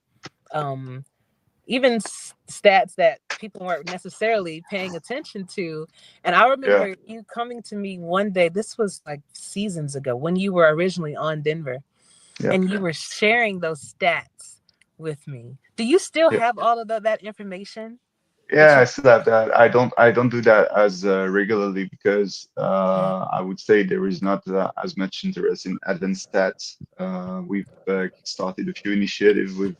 um, even stats that people weren't necessarily paying attention to. And I Yeah, remember you coming to me one day, this was like seasons ago when you were originally on Denver, yeah, and you were sharing those stats with me. Do you still yeah. have all of that information that Yeah, you I still have that. I don't do that as regularly because I would say there is not as much interest in advanced stats. We've started a few initiatives. We've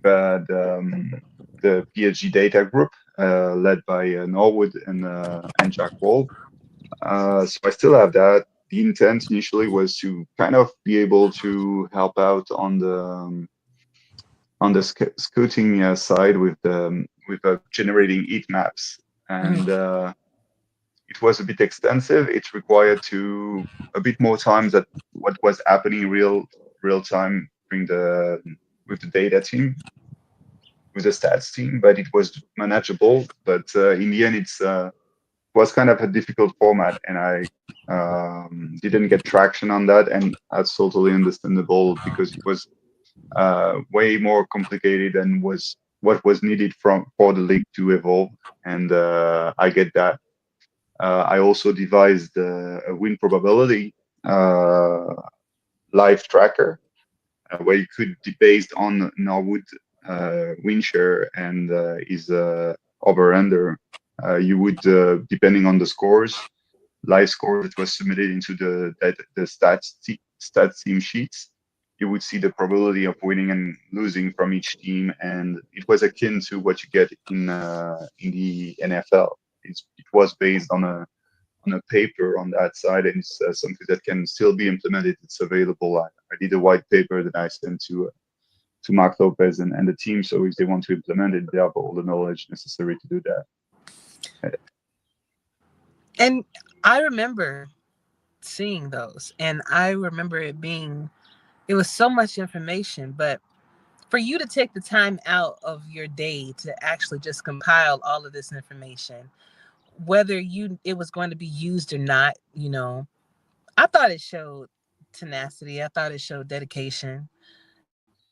had the PhD data group led by Norwood and Jack Wall. So I still have that. The intent initially was to kind of be able to help out on the scouting side with generating heat maps, and Mhm. it was a bit extensive. It required to a bit more time that what was happening real time during the with the data team, with the stats team, but it was manageable. But in the end, was kind of a difficult format, and I didn't get traction on that, and that's totally understandable because it was way more complicated than was what was needed for the league to evolve, and I get that. I also devised a win probability uh, live tracker where you could be based on Norwood win share and is over under. You would, depending on the scores, live score that was submitted into the stats team sheets, you would see the probability of winning and losing from each team, and it was akin to what you get in the NFL. It was based on a paper on that side, and it's something that can still be implemented. It's available. I did a white paper that I sent to Mark Lopez and the team. So if they want to implement it, they have all the knowledge necessary to do that. And I remember seeing those, and I remember it was so much information, but for you to take the time out of your day to actually just compile all of this information, whether it was going to be used or not, I thought it showed tenacity. I thought it showed dedication,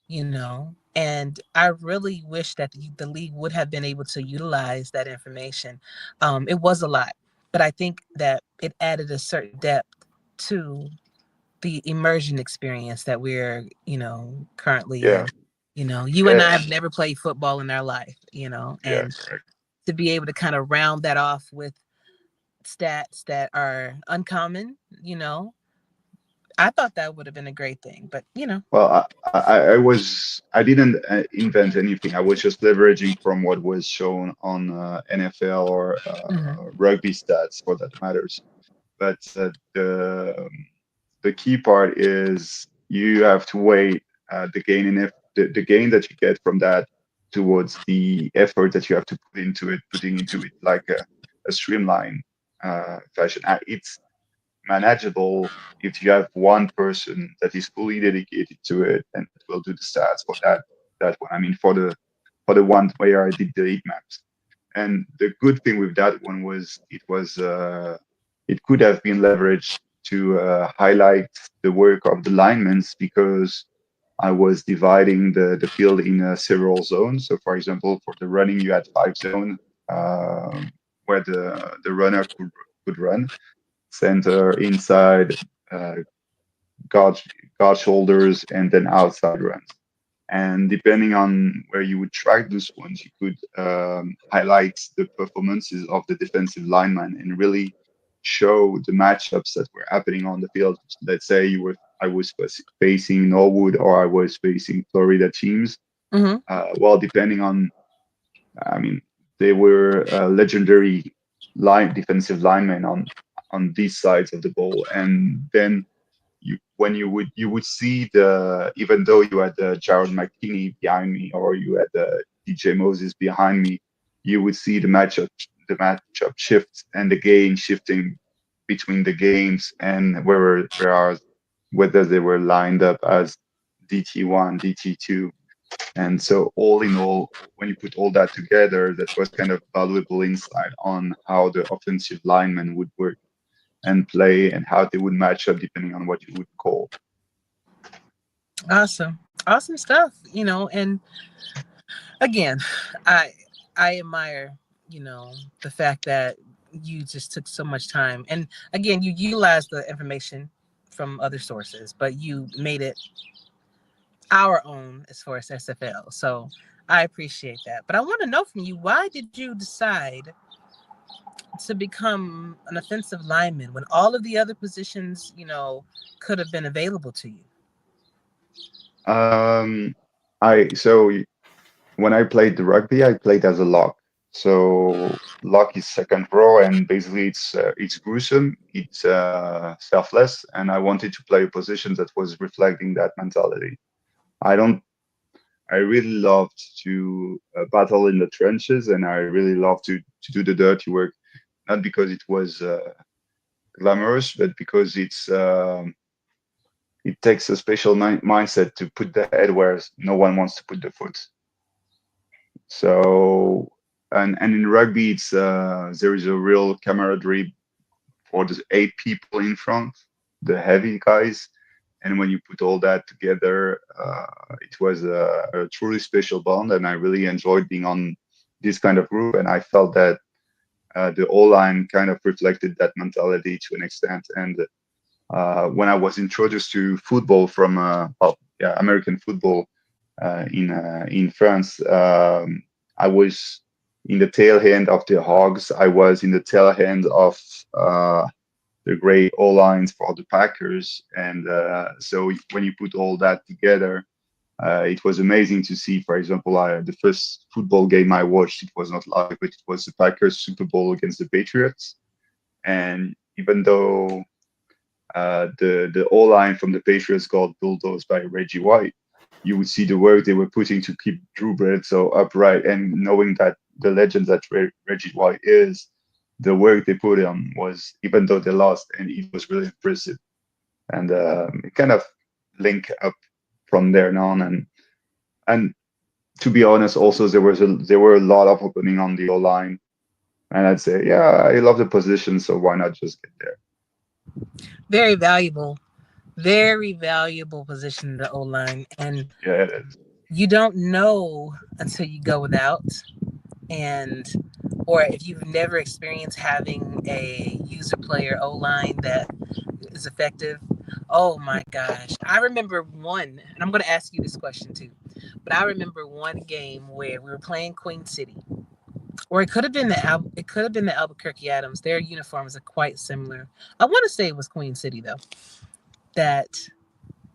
and I really wish that the league would have been able to utilize that information. It was a lot, but I think that it added a certain depth to the immersion experience that we're, currently Yeah, in. You and yeah, I have never played football in our life, yeah, and correct. to be able to kind of round that off with stats that are uncommon, I thought that would have been a great thing, but Well, I didn't invent anything. I was just leveraging from what was shown on NFL or rugby stats, for that matters. But the key part is you have to weigh the gain in the gain that you get from that towards the effort that you have to putting into it like a streamline fashion. It's manageable if you have one person that is fully dedicated to it and will do the stats for that one. I mean, for the one where I did the heat maps. And the good thing with that one was it could have been leveraged to highlight the work of the linemen, because I was dividing the field in several zones. So, for example, for the running, you had 5 zones where the runner could run: center, inside, uh, guard, guard shoulders, and then outside runs. And depending on where you would track those ones, you could highlight the performances of the defensive lineman and really show the matchups that were happening on the field. Let's say I was facing Norwood or I was facing Florida teams. Mm-hmm. Well, depending on, I mean, they were legendary defensive linemen on these sides of the ball, and then you would see even though you had Jared McKinney behind me or you had DJ Moses behind me, you would see the matchup shift and the gain shifting between the games and whether they were lined up as DT1, DT2. And so all in all, when you put all that together, that was kind of valuable insight on how the offensive linemen would work and play and how they would match up depending on what you would call. Awesome stuff. And again, I admire the fact that you just took so much time, and again, you utilized the information from other sources, but you made it our own as far as SFL. So I appreciate that. But I want to know from you, why did you decide to become an offensive lineman when all of the other positions, could have been available to you? So when I played the rugby, I played as a lock. So lock is second row, and basically it's gruesome, it's selfless, and I wanted to play a position that was reflecting that mentality. I don't. I really loved to battle in the trenches, and I really loved to do the dirty work, not because it was glamorous, but because it takes a special mindset to put the head where no one wants to put the foot. So, and in rugby, it's there is a real camaraderie for the 8 people in front, the heavy guys. And when you put all that together, it was a truly special bond, and I really enjoyed being on this kind of group. And I felt that the O-line kind of reflected that mentality to an extent. And when I was introduced to football from American football in France, I was in the tail end of the Hogs. I was in the tail end of the great O-lines for the Packers. And so when you put all that together, it was amazing to see. For example, the first football game I watched, it was not live, but it was the Packers Super Bowl against the Patriots. And even though the O-line from the Patriots got bulldozed by Reggie White, you would see the work they were putting to keep Drew Bledsoe upright, and knowing that the legend that Reggie White is, the work they put on was, even though they lost, and it was really impressive. And it kind of link up from there on. And to be honest, also there were a lot of opening on the O-line, and I'd say, yeah, I love the position, so why not just get there? Very valuable position, the O-line. And yeah, it is. You don't know until you go without, or if you've never experienced having a user player O-line that is effective. Oh my gosh. I remember one, and I'm going to ask you this question too, but I remember one game where we were playing Queen City, or it could have been the Albuquerque Adams. Their uniforms are quite similar. I want to say it was Queen City though. that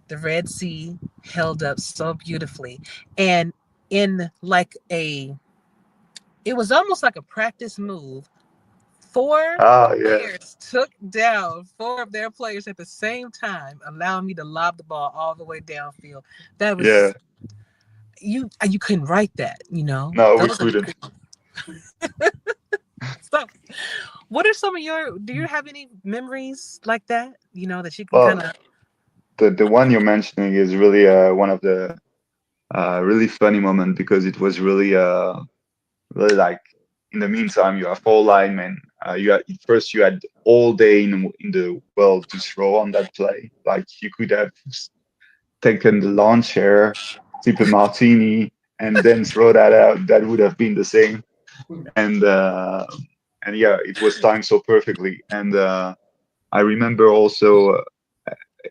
the Red Sea held up so beautifully. And in like it was almost like a practice move. Four Ah, yeah, players took down four of their players at the same time, allowing me to lob the ball all the way downfield. That yeah. was you couldn't write that, you know. No, we Those are couldn't. so. What are some of your? Do you have any memories like that? You know that you can kind Well, of. the one you're mentioning is really one of the really funny moment because it was really like in the meantime you have four linemen. You had, first you had all day in the world to throw on that play. Like you could have taken the lawn chair, sip a martini, and then throw that out. That would have been the same. And uh, and yeah, it was timed so perfectly. And I remember also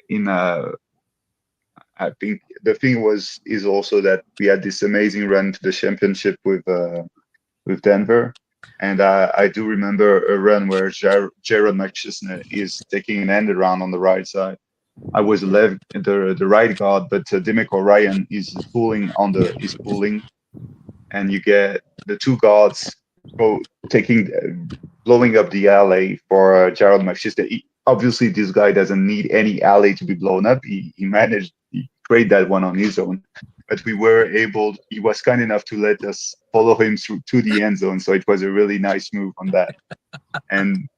in I think the thing is also that we had this amazing run to the championship with Denver. And I do remember a run where Jared McChisney is taking an end around on the right side. I was the right guard, but Demico Ryan is pulling, and you get the two guards go taking blowing up the alley for Jared McChisney. Obviously, this guy doesn't need any alley to be blown up. He managed he create that one on his own, but we were able. He was kind enough to let us follow him through to the end zone, so it was a really nice move on that. And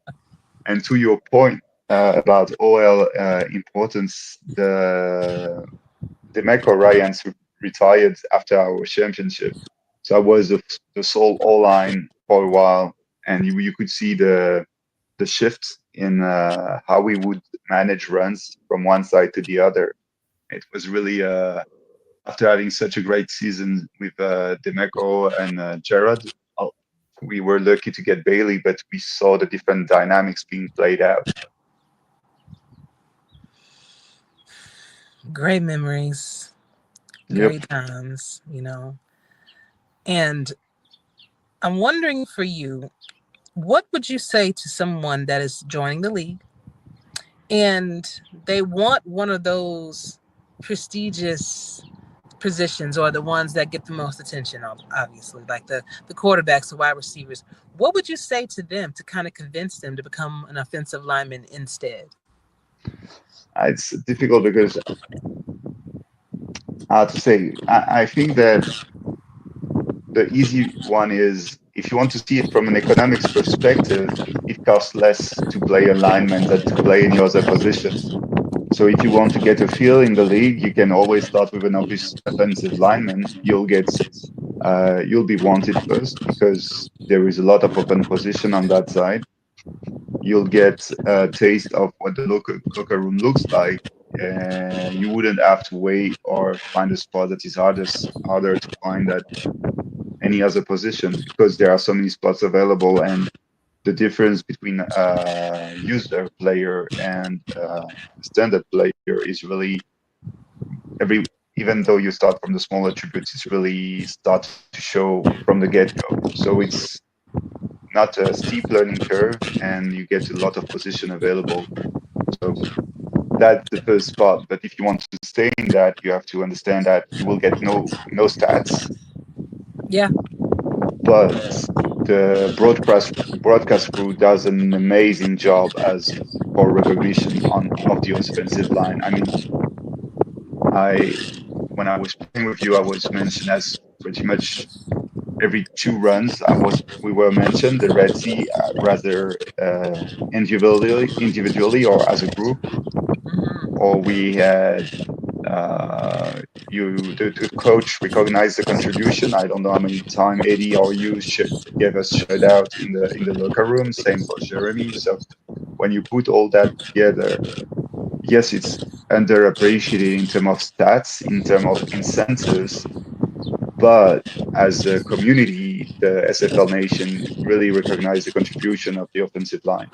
and to your point about OL importance, the Mecca Ryans retired after our championship. So I was the sole O line for a while, and you could see the shift in how we would manage runs from one side to the other. It was really after having such a great season with Demeco and Gerard. We were lucky to get Bailey, but we saw the different dynamics being played out. Great memories, Yep. great times, you know. And I'm wondering for you, what would you say to someone that is joining the league and they want one of those prestigious positions or the ones that get the most attention, obviously, like the quarterbacks, the wide receivers? What would you say to them to kind of convince them to become an offensive lineman instead? It's difficult because to say, I think that the easy one is if you want to see it from an economics perspective, it costs less to play a lineman than to play any other position. So if you want to get a feel in the league, you can always start with an offensive lineman. You'll be wanted first because there is a lot of open position on that side. You'll get a taste of what the locker room looks like. You wouldn't have to wait or find a spot that is harder to find at any other position because there are so many spots available, and the difference between user player and standard player is really every even though you start from the small attributes, it's really start to show from the get-go. So it's not a steep learning curve, and you get a lot of position available. So that's the first part. But if you want to stay in that, you have to understand that you will get no stats. Yeah. But the broadcast crew does an amazing job as for recognition of the offensive line. I mean, when I was playing with you, I was mentioned as pretty much every two runs we were mentioned the Red Sea rather individually or as a group, or we had the coach recognized the contribution. I don't know how many times Eddie or you gave us shout out in the locker room. Same for Jeremy. So when you put all that together, yes, it's underappreciated in terms of stats, in terms of incentives, but as a community, the SFL Nation really recognized the contribution of the offensive line.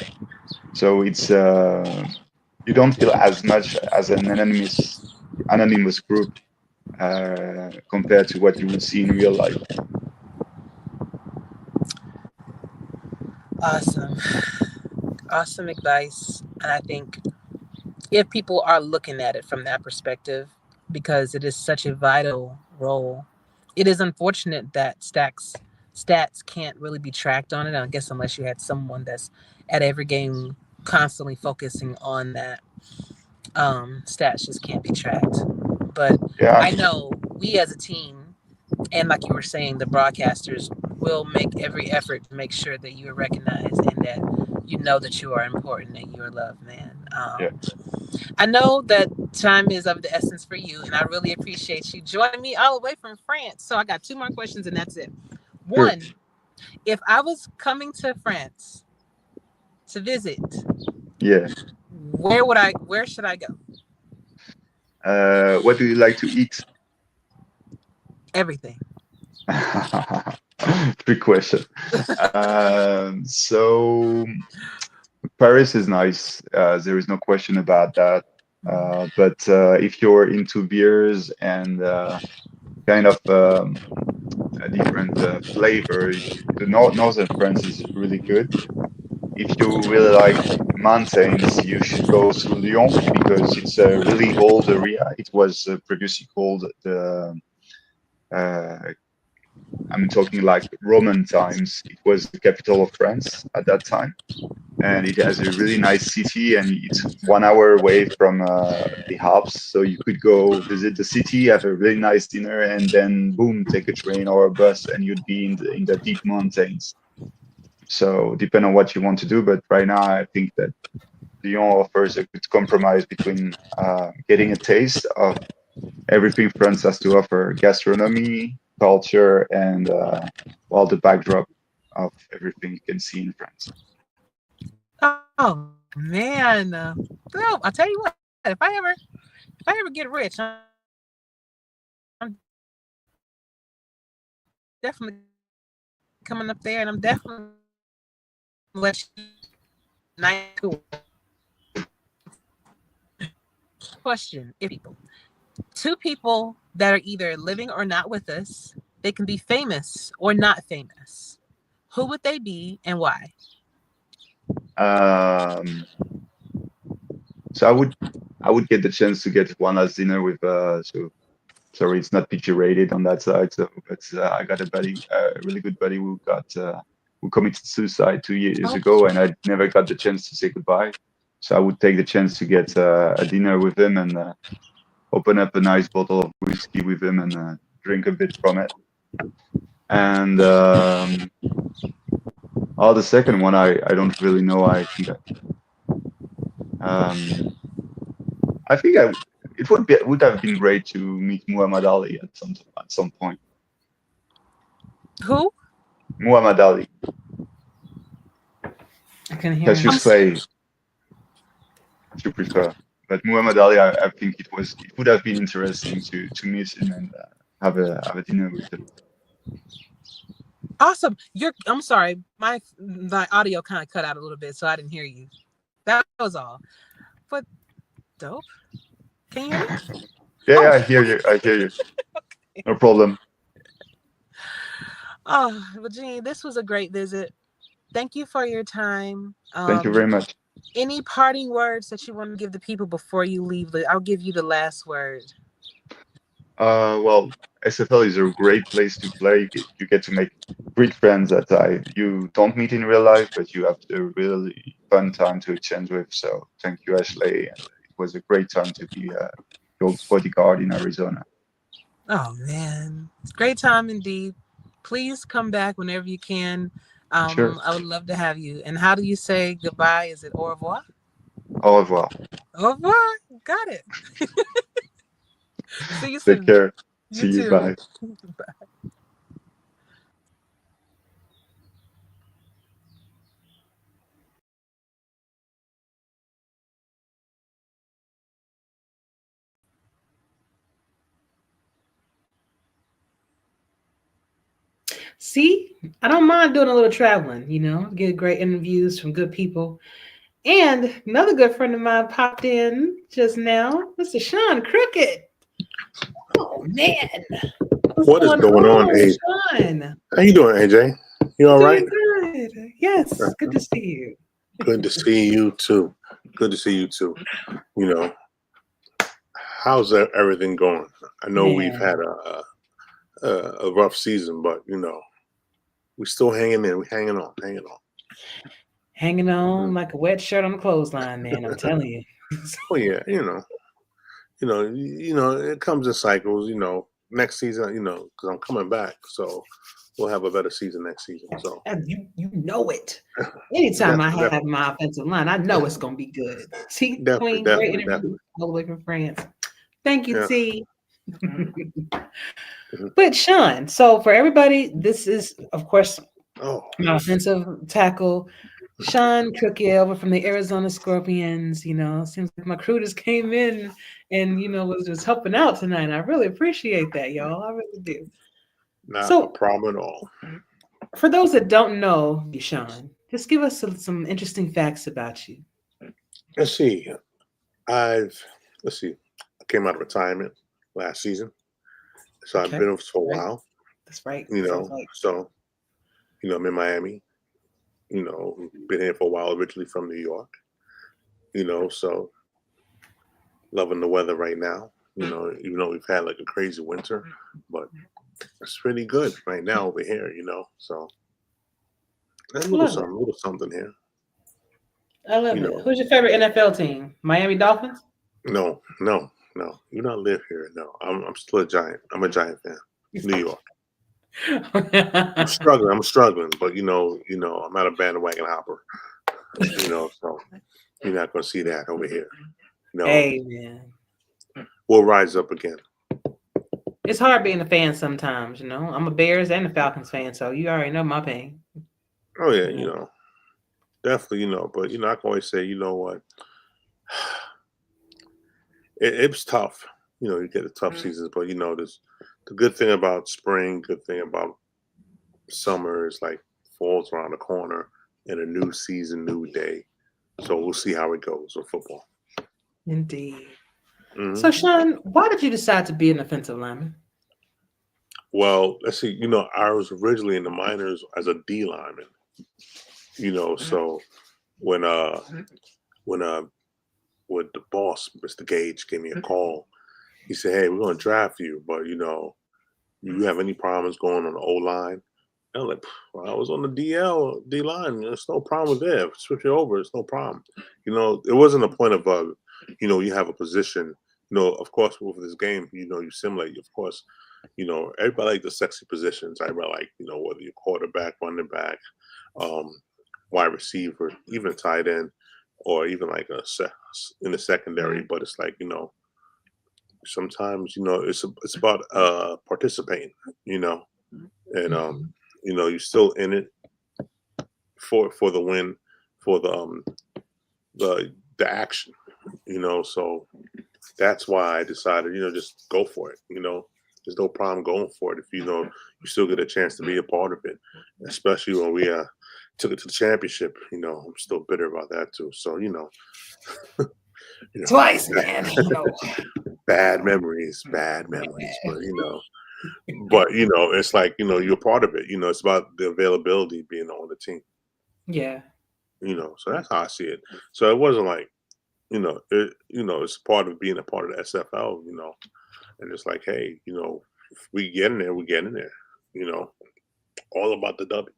So it's you don't feel as much as an anonymous group compared to what you would see in real life. Awesome. Awesome advice. And I think if people are looking at it from that perspective, because it is such a vital role. It is unfortunate that stats can't really be tracked on it. I guess unless you had someone that's at every game constantly focusing on that. Stats just can't be tracked. But Yeah, I know we as a team, and like you were saying, the broadcasters will make every effort to make sure that you are recognized and that you know that you are important and you are loved, man. yeah, I know that time is of the essence for you, and I really appreciate you joining me all the way from France. So I got two more questions, and that's it. sure. One, if I was coming to France to visit, Yeah. where should I go? What do you like to eat? Everything. Trick question. So Paris is nice. There is no question about that. But if you're into beers and kind of a different flavor, the northern France is really good. If you really like mountains, you should go to Lyon because it's a really old area. It was previously called the uh, I'm talking like Roman times. It was the capital of France at that time, and it has a really nice city, and it's 1 hour away from the Alps. So you could go visit the city, have a really nice dinner, and then boom, take a train or a bus, and you'd be in the deep mountains. So depend on what you want to do, but right now I think that Lyon offers a good compromise between getting a taste of everything France has to offer: gastronomy, culture, and well, the backdrop of everything you can see in France. Oh man, well, I'll tell you what. If I ever get rich, I'm definitely coming up there, and I'm definitely let you nice tour. Question: if two people that are either living or not with us, they can be famous or not famous. Who would they be and why? Um, so I would get the chance to get one last dinner with so sorry, it's not PG rated on that side. So, but I got a really good buddy who committed suicide 2 years Oh, ago, and I never got the chance to say goodbye. So I would take the chance to get a dinner with him and open up a nice bottle of whiskey with him and drink a bit from it. And the second one, I don't really know. Um, I think it would have been great to meet Muhammad Ali at some point. who? Muhammad Ali, I couldn't hear him. Cassius Clay, if you prefer. But Muhammad Ali, I think it would have been interesting to meet him and have a dinner with him. Awesome. I'm sorry. My audio kind of cut out a little bit, so I didn't hear you. That was all. But dope. Can you hear me? Yeah, Oh. I hear you. I hear you. No problem. Oh, Virginia, this was a great visit. Thank you for your time. Thank you very much. Any parting words that you want to give the people before you leave? I'll give you the last word. Well, SFL is a great place to play. You get to make great friends that you don't meet in real life, but you have a really fun time to exchange with. So thank you, Ashley. And it was a great time to be your bodyguard in Arizona. Oh man, great time indeed. Please come back whenever you can. Sure. I would love to have you. And how do you say goodbye? Is it au revoir? Au revoir. Au revoir. Got it. See you Take soon. care. You See you. too. Bye. Bye. See, I don't mind doing a little traveling, get great interviews from good people. And another good friend of mine popped in just now, Mr. Sean Crooked. Oh man. What is going on, AJ? Sean? How you doing, AJ? You all right? Doing good. Yes, good to see you. Good to see you too. Good to see you too. You know, how's everything going? I know we've Man, had a rough season, but we're still hanging in. We're hanging on, hanging on. hanging on like a wet shirt on the clothesline, man. I'm telling you. Oh yeah, it comes in cycles. Next season, because I'm coming back, so we'll have a better season next season. So And you know it. Anytime I have my offensive line, I know it's gonna be good. See, definitely, Queen, great definitely, interview definitely. all the way from France. Thank you, Yeah. T. But Sean, so for everybody, this is of course Oh, my offensive tackle, Sean Cookiel from the Arizona Scorpions. Seems like my crew just came in and was just helping out tonight. I really appreciate that, y'all. I really do. not a So problem at all. for those that don't know you, Sean, just give us some interesting facts about you. Let's see. Let's see. I came out of retirement last season, so I've Okay. been for a Right. while. That's right. So I'm in Miami. Been here for a while. Originally from New York. So loving the weather right now. Even though we've had like a crazy winter, but it's pretty good right now over here. So a little something here. I love it. Who's your favorite NFL team? Miami Dolphins? No. You don't live here. No, I'm still a Giant. I'm a Giant fan. New York. I'm struggling, but I'm not a bandwagon hopper. So you're not gonna see that over here. Hey, man. We'll rise up again. It's hard being a fan sometimes, I'm a Bears and a Falcons fan, so you already know my pain. Oh yeah, definitely, but I can always say, you know what? It's tough. You get the tough seasons, but there's the good thing about spring, good thing about summer is like fall's around the corner and a new season, new day. So we'll see how it goes with football. Indeed. Mm-hmm. So, Sean, why did you decide to be an offensive lineman? Well, let's see. I was originally in the minors as a D lineman. So when the boss, Mr. Gage, gave me a call, he said, "Hey, we're gonna draft you, but you have any problems going on the O line?" I was like, well, I was on the D line. There's no problem there. Switch it over. It's no problem. It wasn't a point of you have a position. Of course, with this game, you simulate. Of course, everybody like the sexy positions. I like, whether you're quarterback, running back, wide receiver, even tight end, or even like in the secondary. But it's like, sometimes, it's about participating, and you're still in it for the win, for the action, so that's why I decided, just go for it. There's no problem going for it if you still get a chance to be a part of it, especially when we took it to the championship. I'm still bitter about that too. So Twice, man. bad memories, but it's like you're part of it. It's about the availability being on the team. Yeah. So that's how I see it. So it wasn't like it's part of being a part of the SFL. And it's like, hey, if we get in there, we get in there. All about the W.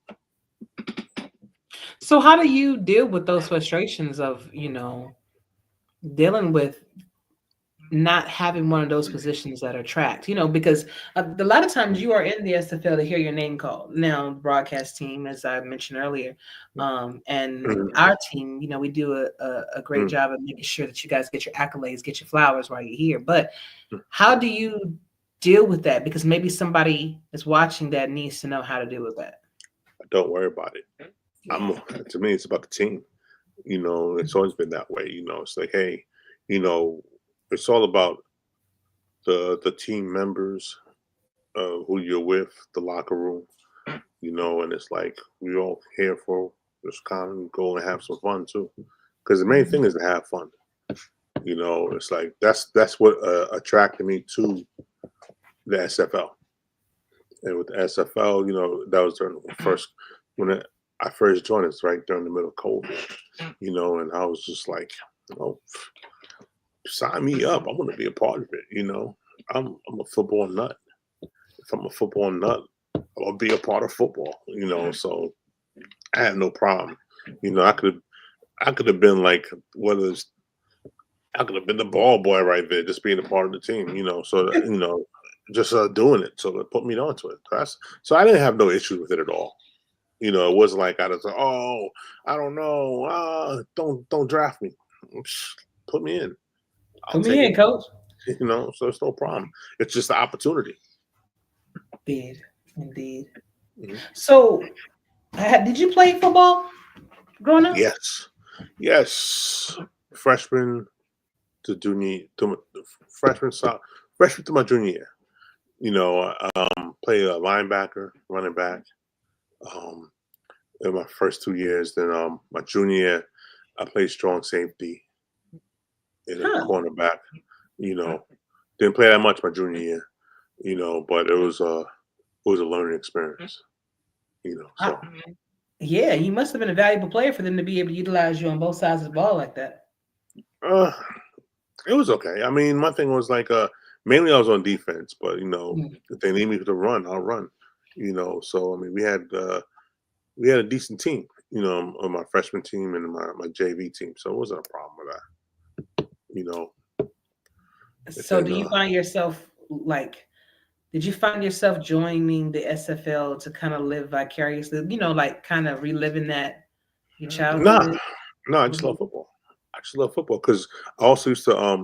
So how do you deal with those frustrations of, dealing with not having one of those positions that are tracked, because a lot of times you are in the SFL to hear your name called. Now, broadcast team, as I mentioned earlier, and our team, we do a great job of making sure that you guys get your accolades, get your flowers while you're here. But how do you deal with that? Because maybe somebody is watching that needs to know how to deal with that. Don't worry about it. To me, it's about the team. It's always been that way. It's like, hey, it's all about the team members, who you're with, the locker room, and it's like we all here for just kind of go and have some fun too. Because the main thing is to have fun. It's like that's what attracted me to the SFL. And with the SFL, that was during when I first joined us, right during the middle of COVID, and I was just like, Sign me up. I want to be a part of it. I'm a football nut. If I'm a football nut, I'll be a part of football. So I had no problem. I could have been like I could have been the ball boy right there, just being a part of the team. So that, just doing it. So they put me onto it. So I didn't have no issue with it at all. It wasn't like I was like, oh, I don't know, don't draft me. Put me in. Put me in, coach. So it's no problem. It's just the opportunity. Indeed. Mm-hmm. So, did you play football growing up? Yes. Freshman to junior, freshman to my junior year. Played a linebacker, running back. In my first 2 years, then my junior year, I played strong safety and a cornerback. Didn't play that much my junior year. But it was a learning experience. So. Yeah, you must have been a valuable player for them to be able to utilize you on both sides of the ball like that. It was okay. I mean, my thing was like mainly I was on defense, but if they need me to run, I'll run. So I mean, we had a decent team, on my freshman team and my JV team, so it wasn't a problem with that. So do you find yourself did you find yourself joining the SFL to kind of live vicariously, like kind of reliving that your childhood? No, I just love football. Because I also used to I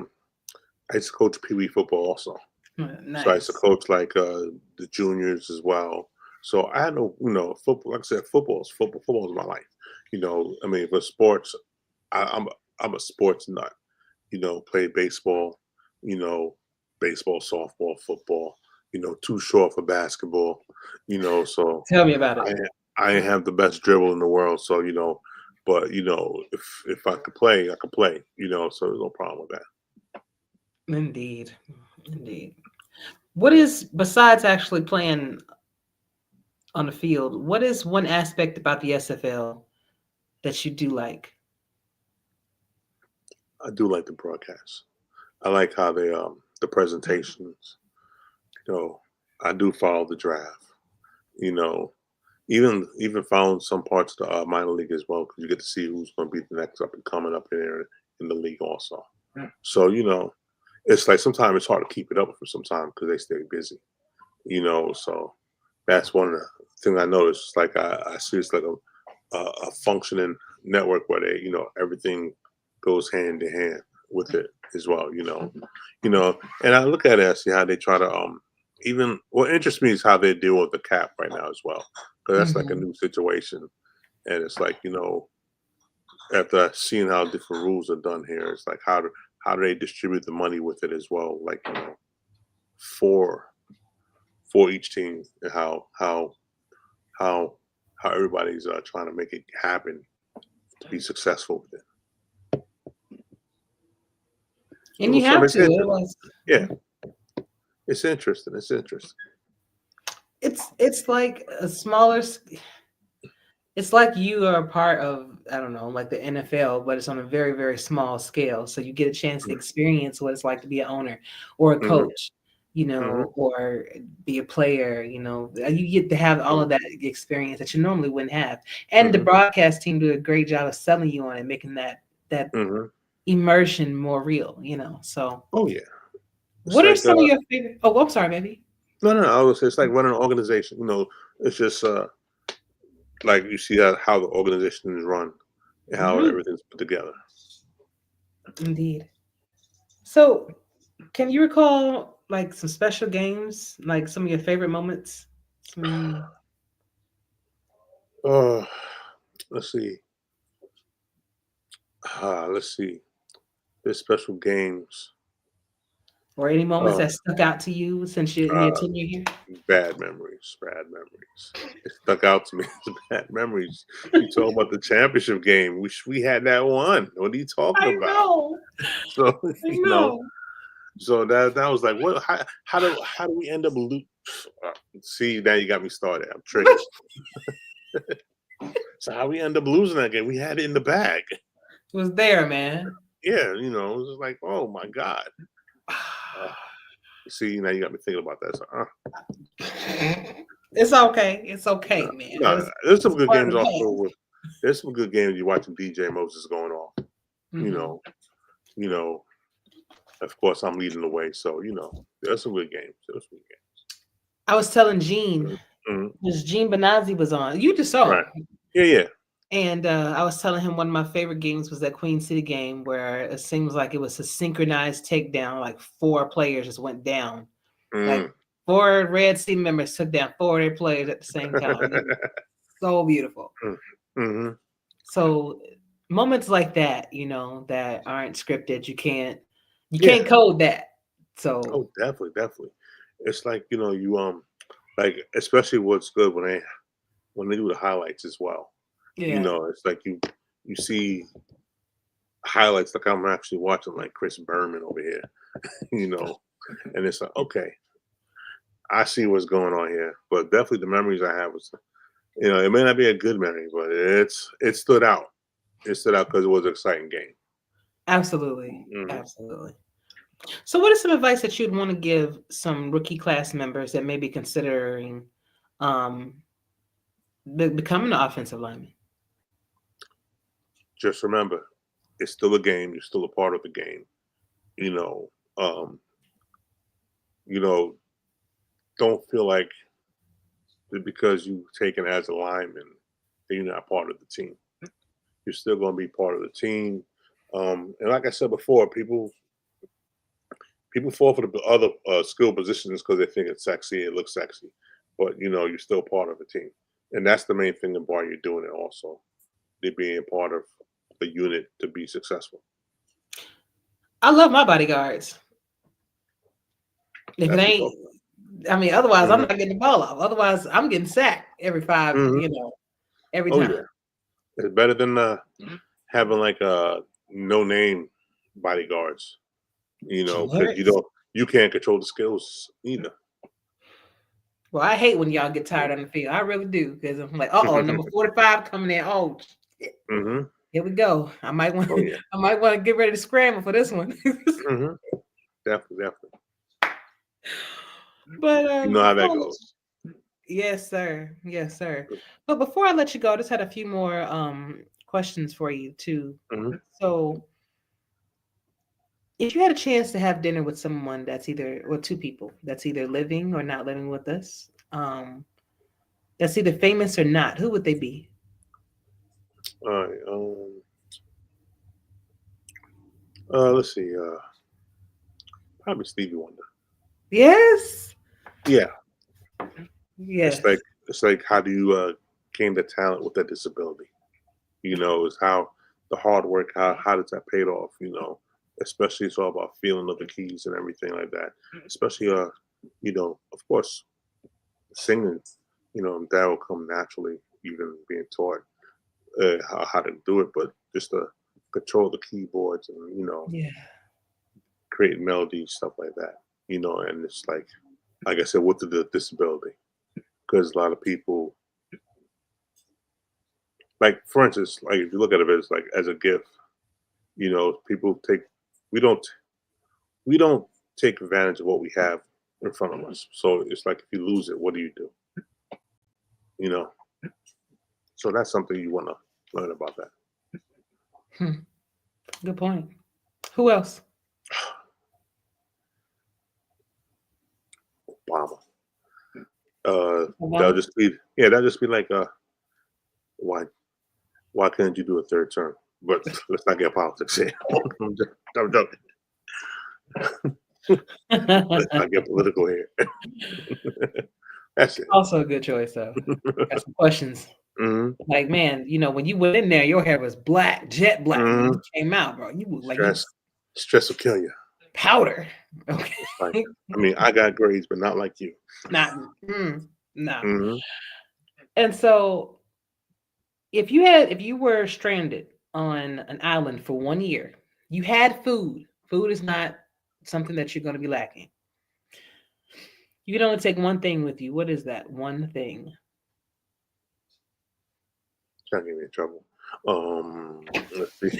used to coach Pee Wee football also. Nice. So I used to coach like the juniors as well. So I had no, football. Like I said, football is my life. I mean, for sports, I'm a sports nut. Play baseball. Baseball, softball, football. Too short for basketball. So tell me about it. I have the best dribble in the world. So but if I could play, I could play. So there's no problem with that. Indeed. What is, besides actually playing on the field, what is one aspect about the SFL that you do like? I do like the broadcast. I like how they the presentations. I do follow the draft. Even following some parts of the minor league as well, because you get to see who's going to be the next up and coming up in the league also. So it's like sometimes it's hard to keep it up for some time because they stay busy. So that's one of the things I noticed. It's like I see it's like a functioning network where they everything goes hand in hand with it as well. And I look at it and see how they try to even what interests me is how they deal with the cap right now as well, because that's like a new situation, and it's like after seeing how different rules are done here, it's like how do they distribute the money with it as well, like for each team, and how everybody's trying to make it happen to be successful with it. And you have to. Yeah. It's interesting. It's like a smaller. It's like you are a part of, I don't know, like the NFL, but it's on a very, very small scale. So you get a chance to experience what it's like to be an owner or a coach, or be a player. You get to have all of that experience that you normally wouldn't have. And the broadcast team did a great job of selling you on it, making that immersion more real. So. Oh yeah. What are some of your favorite? Oh, I'm sorry, baby. No. I was it's like running an organization. It's just like you see how the organization is run and how everything's put together. Indeed. So, can you recall like some special games, like some of your favorite moments? Let's see. There's special games. Or any moments that stuck out to you since your tenure here? Bad memories. It stuck out to me as bad memories. You talk about the championship game. We had that one. What are you talking about? Know. So so that was like, what? How do we end up see, now you got me started. I'm triggered. So how we end up losing that game? We had it in the bag. It was there, man. Yeah, you know, it was just like, oh my God. See, now you got me thinking about that. So, It's okay. It's okay, man. no, there's some it's good part of games the also. past. There's some good games you're watching DJ Moses going off. You Mhm. know. Of course, I'm leading the way, so there's some good games. I was telling Gene, Mhm. because Gene Benazzi was on. You just saw Right. him. Yeah. And I was telling him one of my favorite games was that Queen City game where it seems like it was a synchronized takedown, like 4 players just went down. Like Mm. 4 Red Sea members took down 4 of their players at the same time. It was so beautiful. Mm-hmm. So moments like that, that aren't scripted, you can't Yeah. code that. So Oh, definitely. It's like you like especially what's good when they do the highlights as well. yeah. It's like you see highlights like I'm actually watching like Chris Berman over here, and it's like okay, I see what's going on here. But definitely the memories I have was, it may not be a good memory, but it stood out. It stood out because it was an exciting game. Absolutely. Mhm. Absolutely. So what is some advice that you'd want to give some rookie class members that may be considering becoming an offensive lineman? Just remember, it's still a game. You're still a part of the game. You know, um, you know, don't feel like that because you taken as a lineman that you're not part of the team. You're still going to be part of the team. And like I said before, people fall for the other skill positions because they think it's sexy, it looks sexy, but you're still part of the team, and that's the main thing why you're doing it. Also, they're being part of the unit to be successful. I love my bodyguards. If it That's what ain't, I'm otherwise I'm talking not getting the ball off. Otherwise, I'm getting sacked every 5, about. every Oh time. yeah, it's better than having like no name bodyguards. Because Sure. you can't control the skills either. Well, I hate when y'all get tired on the field. I really do, because I'm like, number 45 coming in. Oh, shit. Hmm. Here we go. I might want Oh yeah. I might want to get ready to scramble for this one. Hmm. Definitely. But You know how that goes. yes, sir. Yes, sir. But before I let you go, I just had a few more questions for you too. Hmm. So, if you had a chance to have dinner with someone or 2 people that's either living or not living with us, that's either famous or not, who would they be? All right. Let's see. Probably Stevie Wonder. Yes. Yeah. Yes. It's like how do you gain the talent with that disability? Is how the hard work, how does that pay off? Especially it's all about feeling of the keys and everything like that. Especially of course, singing. That will come naturally, even being taught how to do it, but just to control the keyboards and Yeah. create melodies, stuff like that. And it's like I said, with the disability, because a lot of people, like for instance, like if you look at it as like as a gift, people we don't take advantage of what we have in front of us. So it's like if you lose it, what do you do? So that's something you want to learn about that. Good point. Who else? Obama. Obama? That'll just be like why couldn't you do a third term? But let's not get politics here. I'm joking. Let's not get political here. That's it. Also a good choice, though. Got some questions. Hmm. Like, man, when you went in there, your hair was black, jet black. When you came out, bro, you look like you Stress will kill you. powder. Okay. Like, I got grades, but not like you. No. Hmm. And so, if you were stranded on an island for 1 year, you had food. Food is not something that you're going to be lacking. You can only take one thing with you. What is that one thing? Trying to get me in trouble. Let's see.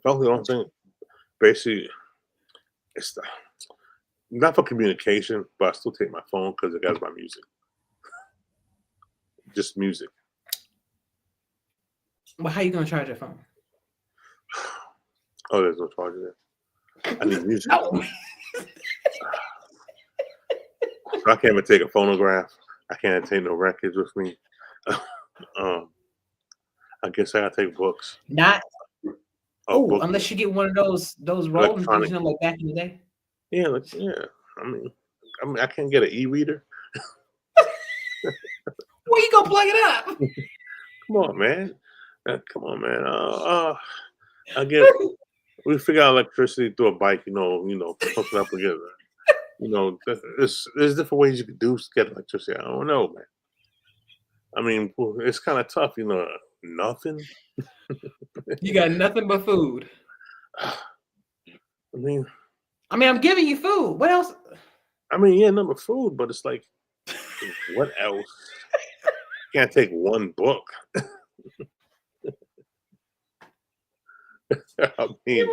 Probably the only thing, basically, it's not for communication, but I still take my phone because it has my music. Just music. Well, how you gonna charge your phone? Oh, there's no charger there. I need music. No. I can't even take a phonograph. I can't take no records with me. I guess I gotta take books. Not. Oh, Book, unless you get one of those rolling things, you know, like back in the day. Yeah, I mean, I can't get an e-reader. Where you gonna plug it up? Come on, man. Come on, man. We figure out electricity through a bike. You know, hook it up together. You know, there's different ways you could do to get electricity. I don't know, man. I mean, it's kind of tough. You know, nothing. You got nothing but food. I mean, I'm giving you food. What else? I mean, yeah, number food, but it's like, what else? Can't take one book. I mean,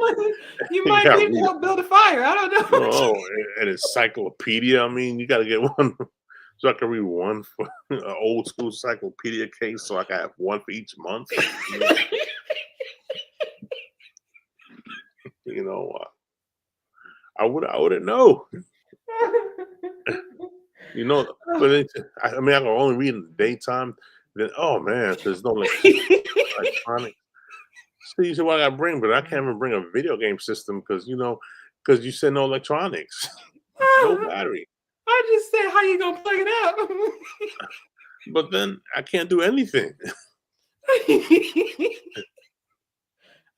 you might need to help build a fire. I don't know. Oh, an encyclopedia. I mean, you got to get one so I can read one for an old school encyclopedia case, so I can have one for each month. You know, I wouldn't know. You know, but I can only read in the daytime. Then, oh man, there's no electronic. So you said, "What I gotta bring?" But I can't even bring a video game system because you said no electronics, no battery. I just said, how you gonna plug it up? But then I can't do anything.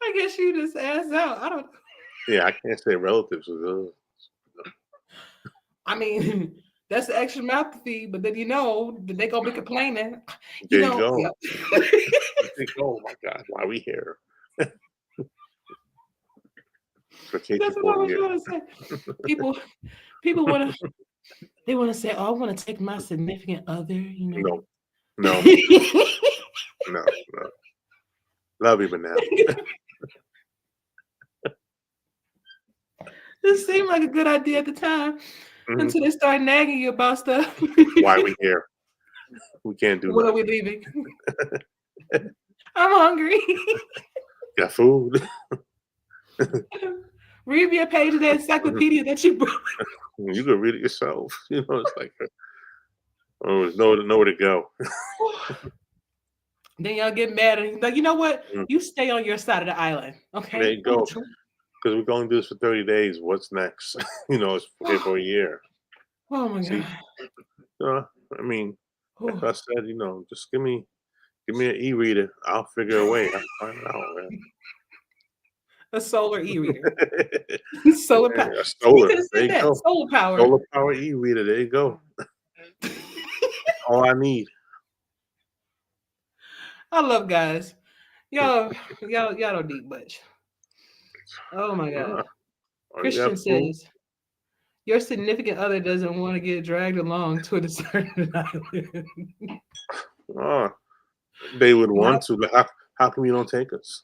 I guess you just asked out. I don't. Yeah, I can't say relatives. I mean, that's the extra mouth to feed, but then they gonna be complaining. There you go. Yeah. Oh my God, why are we here? That's what I was going to say. People want to say, "Oh, I want to take my significant other." You know. No. No. Love you, but now. This seemed like a good idea at the time until they start nagging you about stuff. Why are we here? We can't do When that. are we leaving? I'm hungry. Got food. Read me a page of the encyclopedia that you brought. You can read it yourself. You know, it's like, there's nowhere to go. Then y'all get mad and like, you know what? You stay on your side of the island. Okay. There you go. Because we're going to do this for 30 days. What's next? It's okay for a year. Oh my God. I mean, like I said, just give me an e-reader. I'll figure a way. I'll find it out, man. A solar e-reader. Solar power. Solar. There you go. Solar power. Solar power e-reader. There you go. All I need. I love guys. Y'all don't need much. Oh my God. Christian says your significant other doesn't want to get dragged along to a deserted island. They would want to, but how come you don't take us?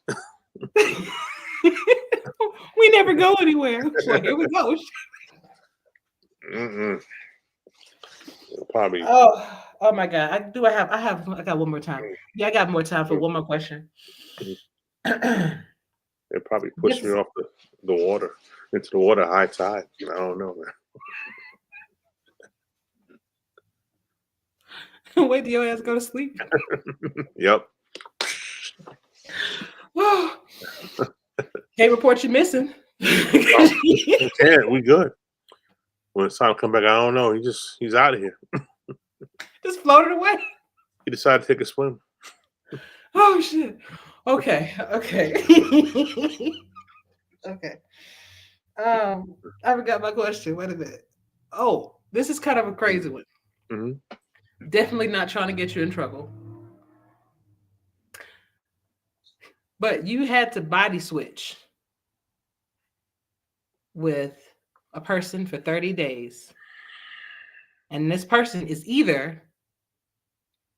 We never go anywhere. Well, here we go. Probably. Oh my God. I got one more time. Yeah, I got more time for one more question. They probably pushed me off the water into the water high tide. I don't know, man. Wait till your ass go to sleep. Yep. Can't report you missing. We good. When it's time to come back, I don't know. He's out of here. Just floated away. He decided to take a swim. Oh shit. Okay. I forgot my question. Wait a minute. Oh, this is kind of a crazy one. Mm-hmm. Definitely not trying to get you in trouble. But you had to body switch with a person for 30 days. And this person is either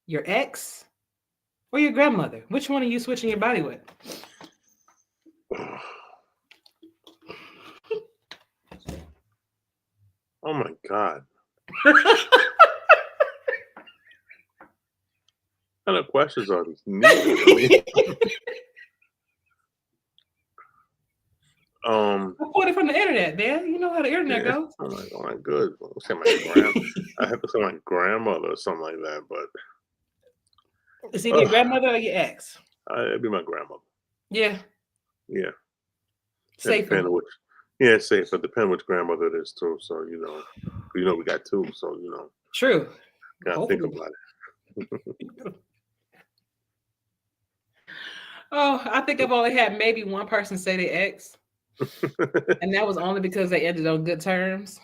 your ex or your grandmother? Which one are you switching your body with? Oh my God. What kind of questions are these? I pulled it from the internet, man. You know how the internet goes. I'm like, good. I'll say my I have to say my grandmother or something like that, but Is it your grandmother or your ex? It'd be my grandmother. Yeah. Yeah. Safer. It's safe, but depend which grandmother it is too. So we got two, so True. gotta think about it. Oh, I think I've only had maybe one person say their ex. And that was only because they ended on good terms.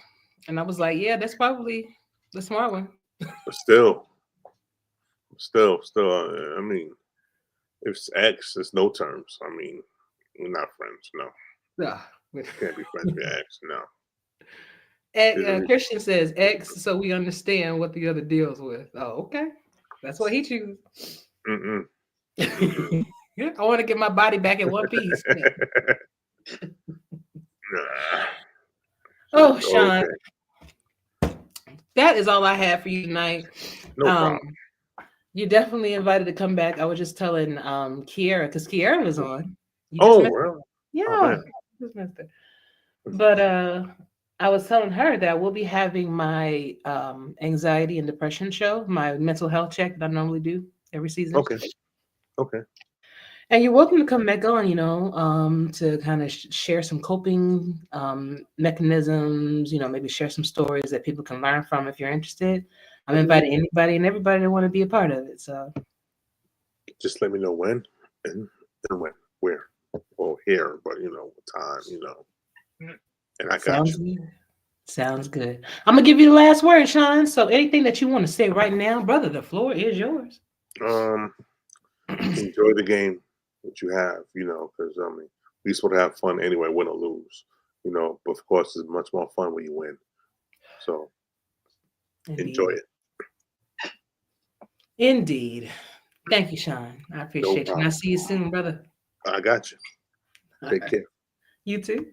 And I was like, yeah, that's probably the smart one. But still, I mean, if it's ex, it's no terms. I mean, we're not friends, no. Yeah. You can't be friends with your ex, no. Christian says ex, so we understand what the other deals with. Oh, okay. That's what he chooses. Yeah, I want to get my body back in one piece. Oh, Sean. Okay. That is all I have for you tonight. No problem. You're definitely invited to come back. I was just telling Kiara, because Kiara was on. Really? Yeah. But I was telling her that we'll be having my anxiety and depression show, my mental health check that I normally do every season. Okay. And you're welcome to come back on, to kind of share some coping mechanisms, maybe share some stories that people can learn from if you're interested. I'm inviting anybody and everybody that want to be a part of it. So just let me know when and when, where, or here, but what time, and I got you. Good. Sounds good. I'm gonna give you the last word, Sean. So anything that you want to say right now, brother, the floor is yours. Enjoy the game that you have, because we supposed to have fun anyway, win or lose, but of course it's much more fun when you win. So enjoy it. Indeed. Thank you, Sean. I appreciate you. And I'll see you soon, brother. I got you. Take care. You too.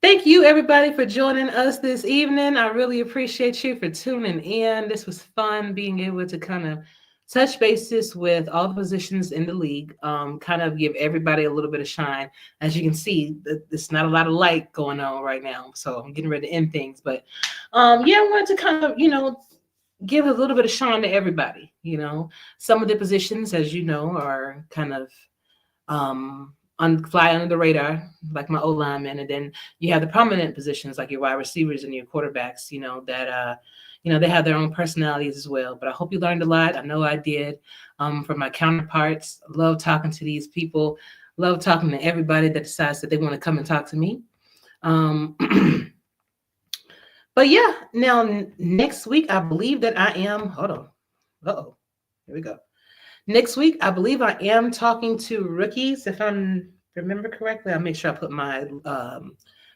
Thank you, everybody, for joining us this evening. I really appreciate you for tuning in. This was fun being able to kind of touch bases with all the positions in the league, kind of give everybody a little bit of shine. As you can see, there's not a lot of light going on right now, so I'm getting ready to end things. But I wanted to kind of, give a little bit of shine to everybody. Some of the positions, as you know, are kind of fly under the radar, like my O-lineman, and then you have the prominent positions like your wide receivers and your quarterbacks, that they have their own personalities as well. But I hope you learned a lot. I know I did. From my counterparts, love talking to these people, love talking to everybody that decides that they want to come and talk to me. But yeah, now next week, I believe that I am, hold on. Uh-oh, here we go. Next week, I believe I am talking to rookies. If I remember correctly, I'll make sure I put my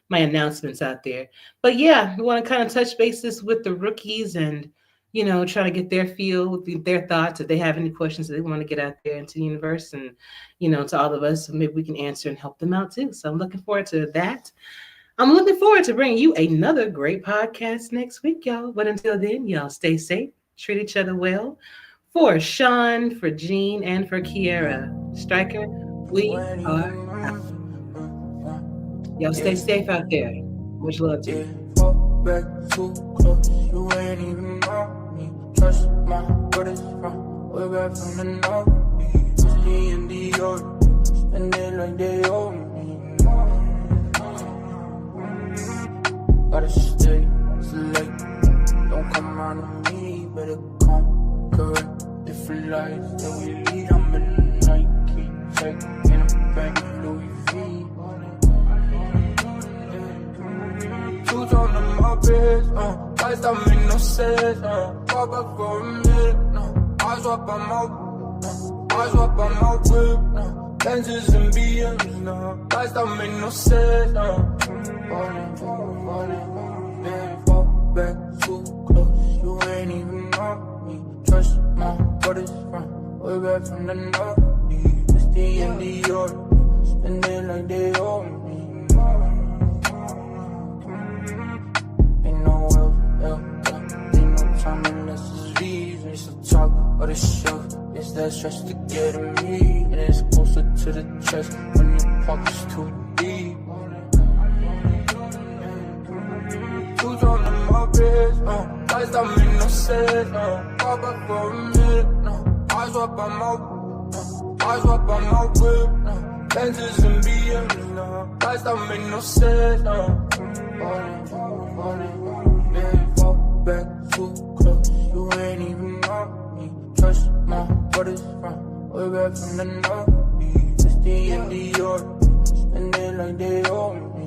my announcements out there. But yeah, we want to kind of touch bases with the rookies and, try to get their feel, their thoughts. If they have any questions that they want to get out there into the universe and, to all of us, so maybe we can answer and help them out too. So I'm looking forward to that. I'm looking forward to bringing you another great podcast next week, y'all. But until then, y'all stay safe, treat each other well. For Sean, for Jean, and for Kiara Stryker, we are out. Y'all stay safe out there. Much love to you. Back too close, you ain't even know me. Trust my brothers from way back from the north. Just me and the old, spending like they owe me. Gotta stay select. Don't come around to me, better come correct. Different lives that we lead. I'm in the Nike check in a bank, Louis V. Two tone on my bed, lights don't make no sense. Pop up for a minute, I swap on my whip, lenses and BMs, lights don't make no sense. Falling, baby, fall back too close. You ain't even know me. Trust my brothers from back from the north. It's the end of your spending like they owe me. Ain't no ain't no time unless it's reason. It's the talk or the show. It's that stress to get at me, and it's closer to the chest when your pocket's too deep. Too drawn in my wrist, lights that make no sense, pop up for a minute, eyes up on my whip, lenses and BMs, lights that make no sense, baby, fall back too close, you ain't even on me, trust my brothers from way back from the north, it's the end of your, spend it like they owe me.